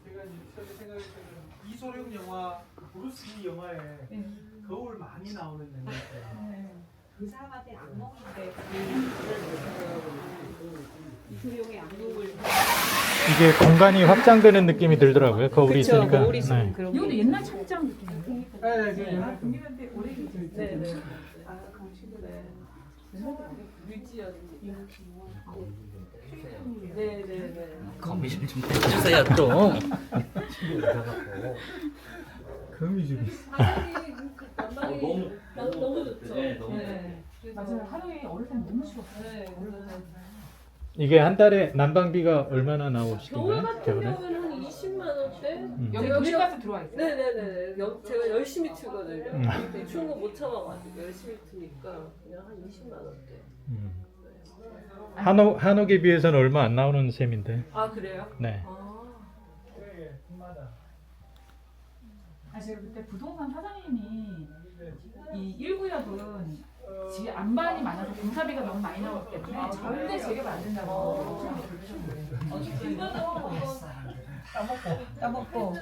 제가 이제 처음에 생각했을 때는 이소룡 영화 브루스 리 영화에 거울 많이 나오는 영화였어요. 그 사람한테 악몽인데 이소룡의 악몽을 이게 공간이 확장되는 느낌이 들더라고요. 거울이 있으니까. 네. 이것도 옛날 책장 느낌이에요. 네, 국민한테 오래 계셨어요. 네네. 아 강추구나. 유지연. 네네네. 거미줄 좀 해주세요 좀. 거미줄. 화장이 그 난방이 너무 좋죠. 네, 너무 네. 맞아요. 하루에 어릴 땐 너무 싫었어요. 네. 이게 한 달에 난방비가 얼마나 나오시는 겨울 거예요? 같은 겨울에? 경우는 한 20만 원대. 여기 도시가스 들어와 있어요. 네네네. 제가 열심히 트거든요. 근데 추운 거 못 참아가지고 열심히 트니까 그냥 한 20만 원대. 한옥에 비해서는 얼마 안 나오는 셈인데. 아 그래요? 네. 아. 아 제가 그때 부동산 사장님이 이 1구역은 집 안반이 많아서 공사비가 너무 많이 나오기 때문에 절대 재개발 안 된다고. 따먹고.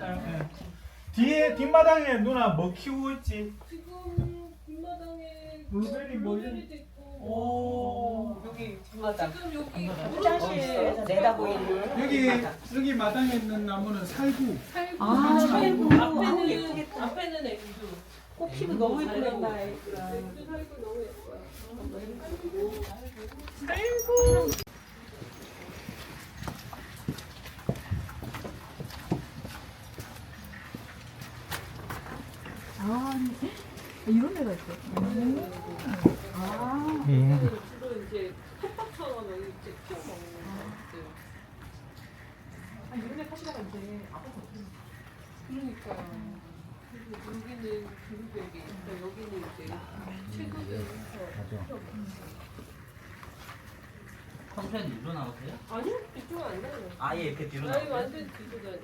뒤에 뒷마당에 누나 뭐 키우고 있지? 지금 뒷마당에 블루베리 뭐 블루베리도 있고. 오. 여기 뒷마당. 지금 여기 화장실에서 내다보이는. 여기 마당에 있는 나무는 살구. 아, 살구. 앞에는 액주. 꽃 피고 너무 예쁘다. 액주 살고 너무 예뻐요. 이런 데가 있어요. 주로 이제 텃밭처럼 여기 이제 키워 먹는 것들. 아 이런 데 타시다가 이제 아파서 어떻게 그러니까요. 그리고 여기는 블루베리, 그러니까 여기는 이제 채소들. 평소엔 일로 나오세요? 아니요, 이쪽은 안 나요. 아예 이렇게 뒤로 아니 나오세요? 완전 뒤로 가요.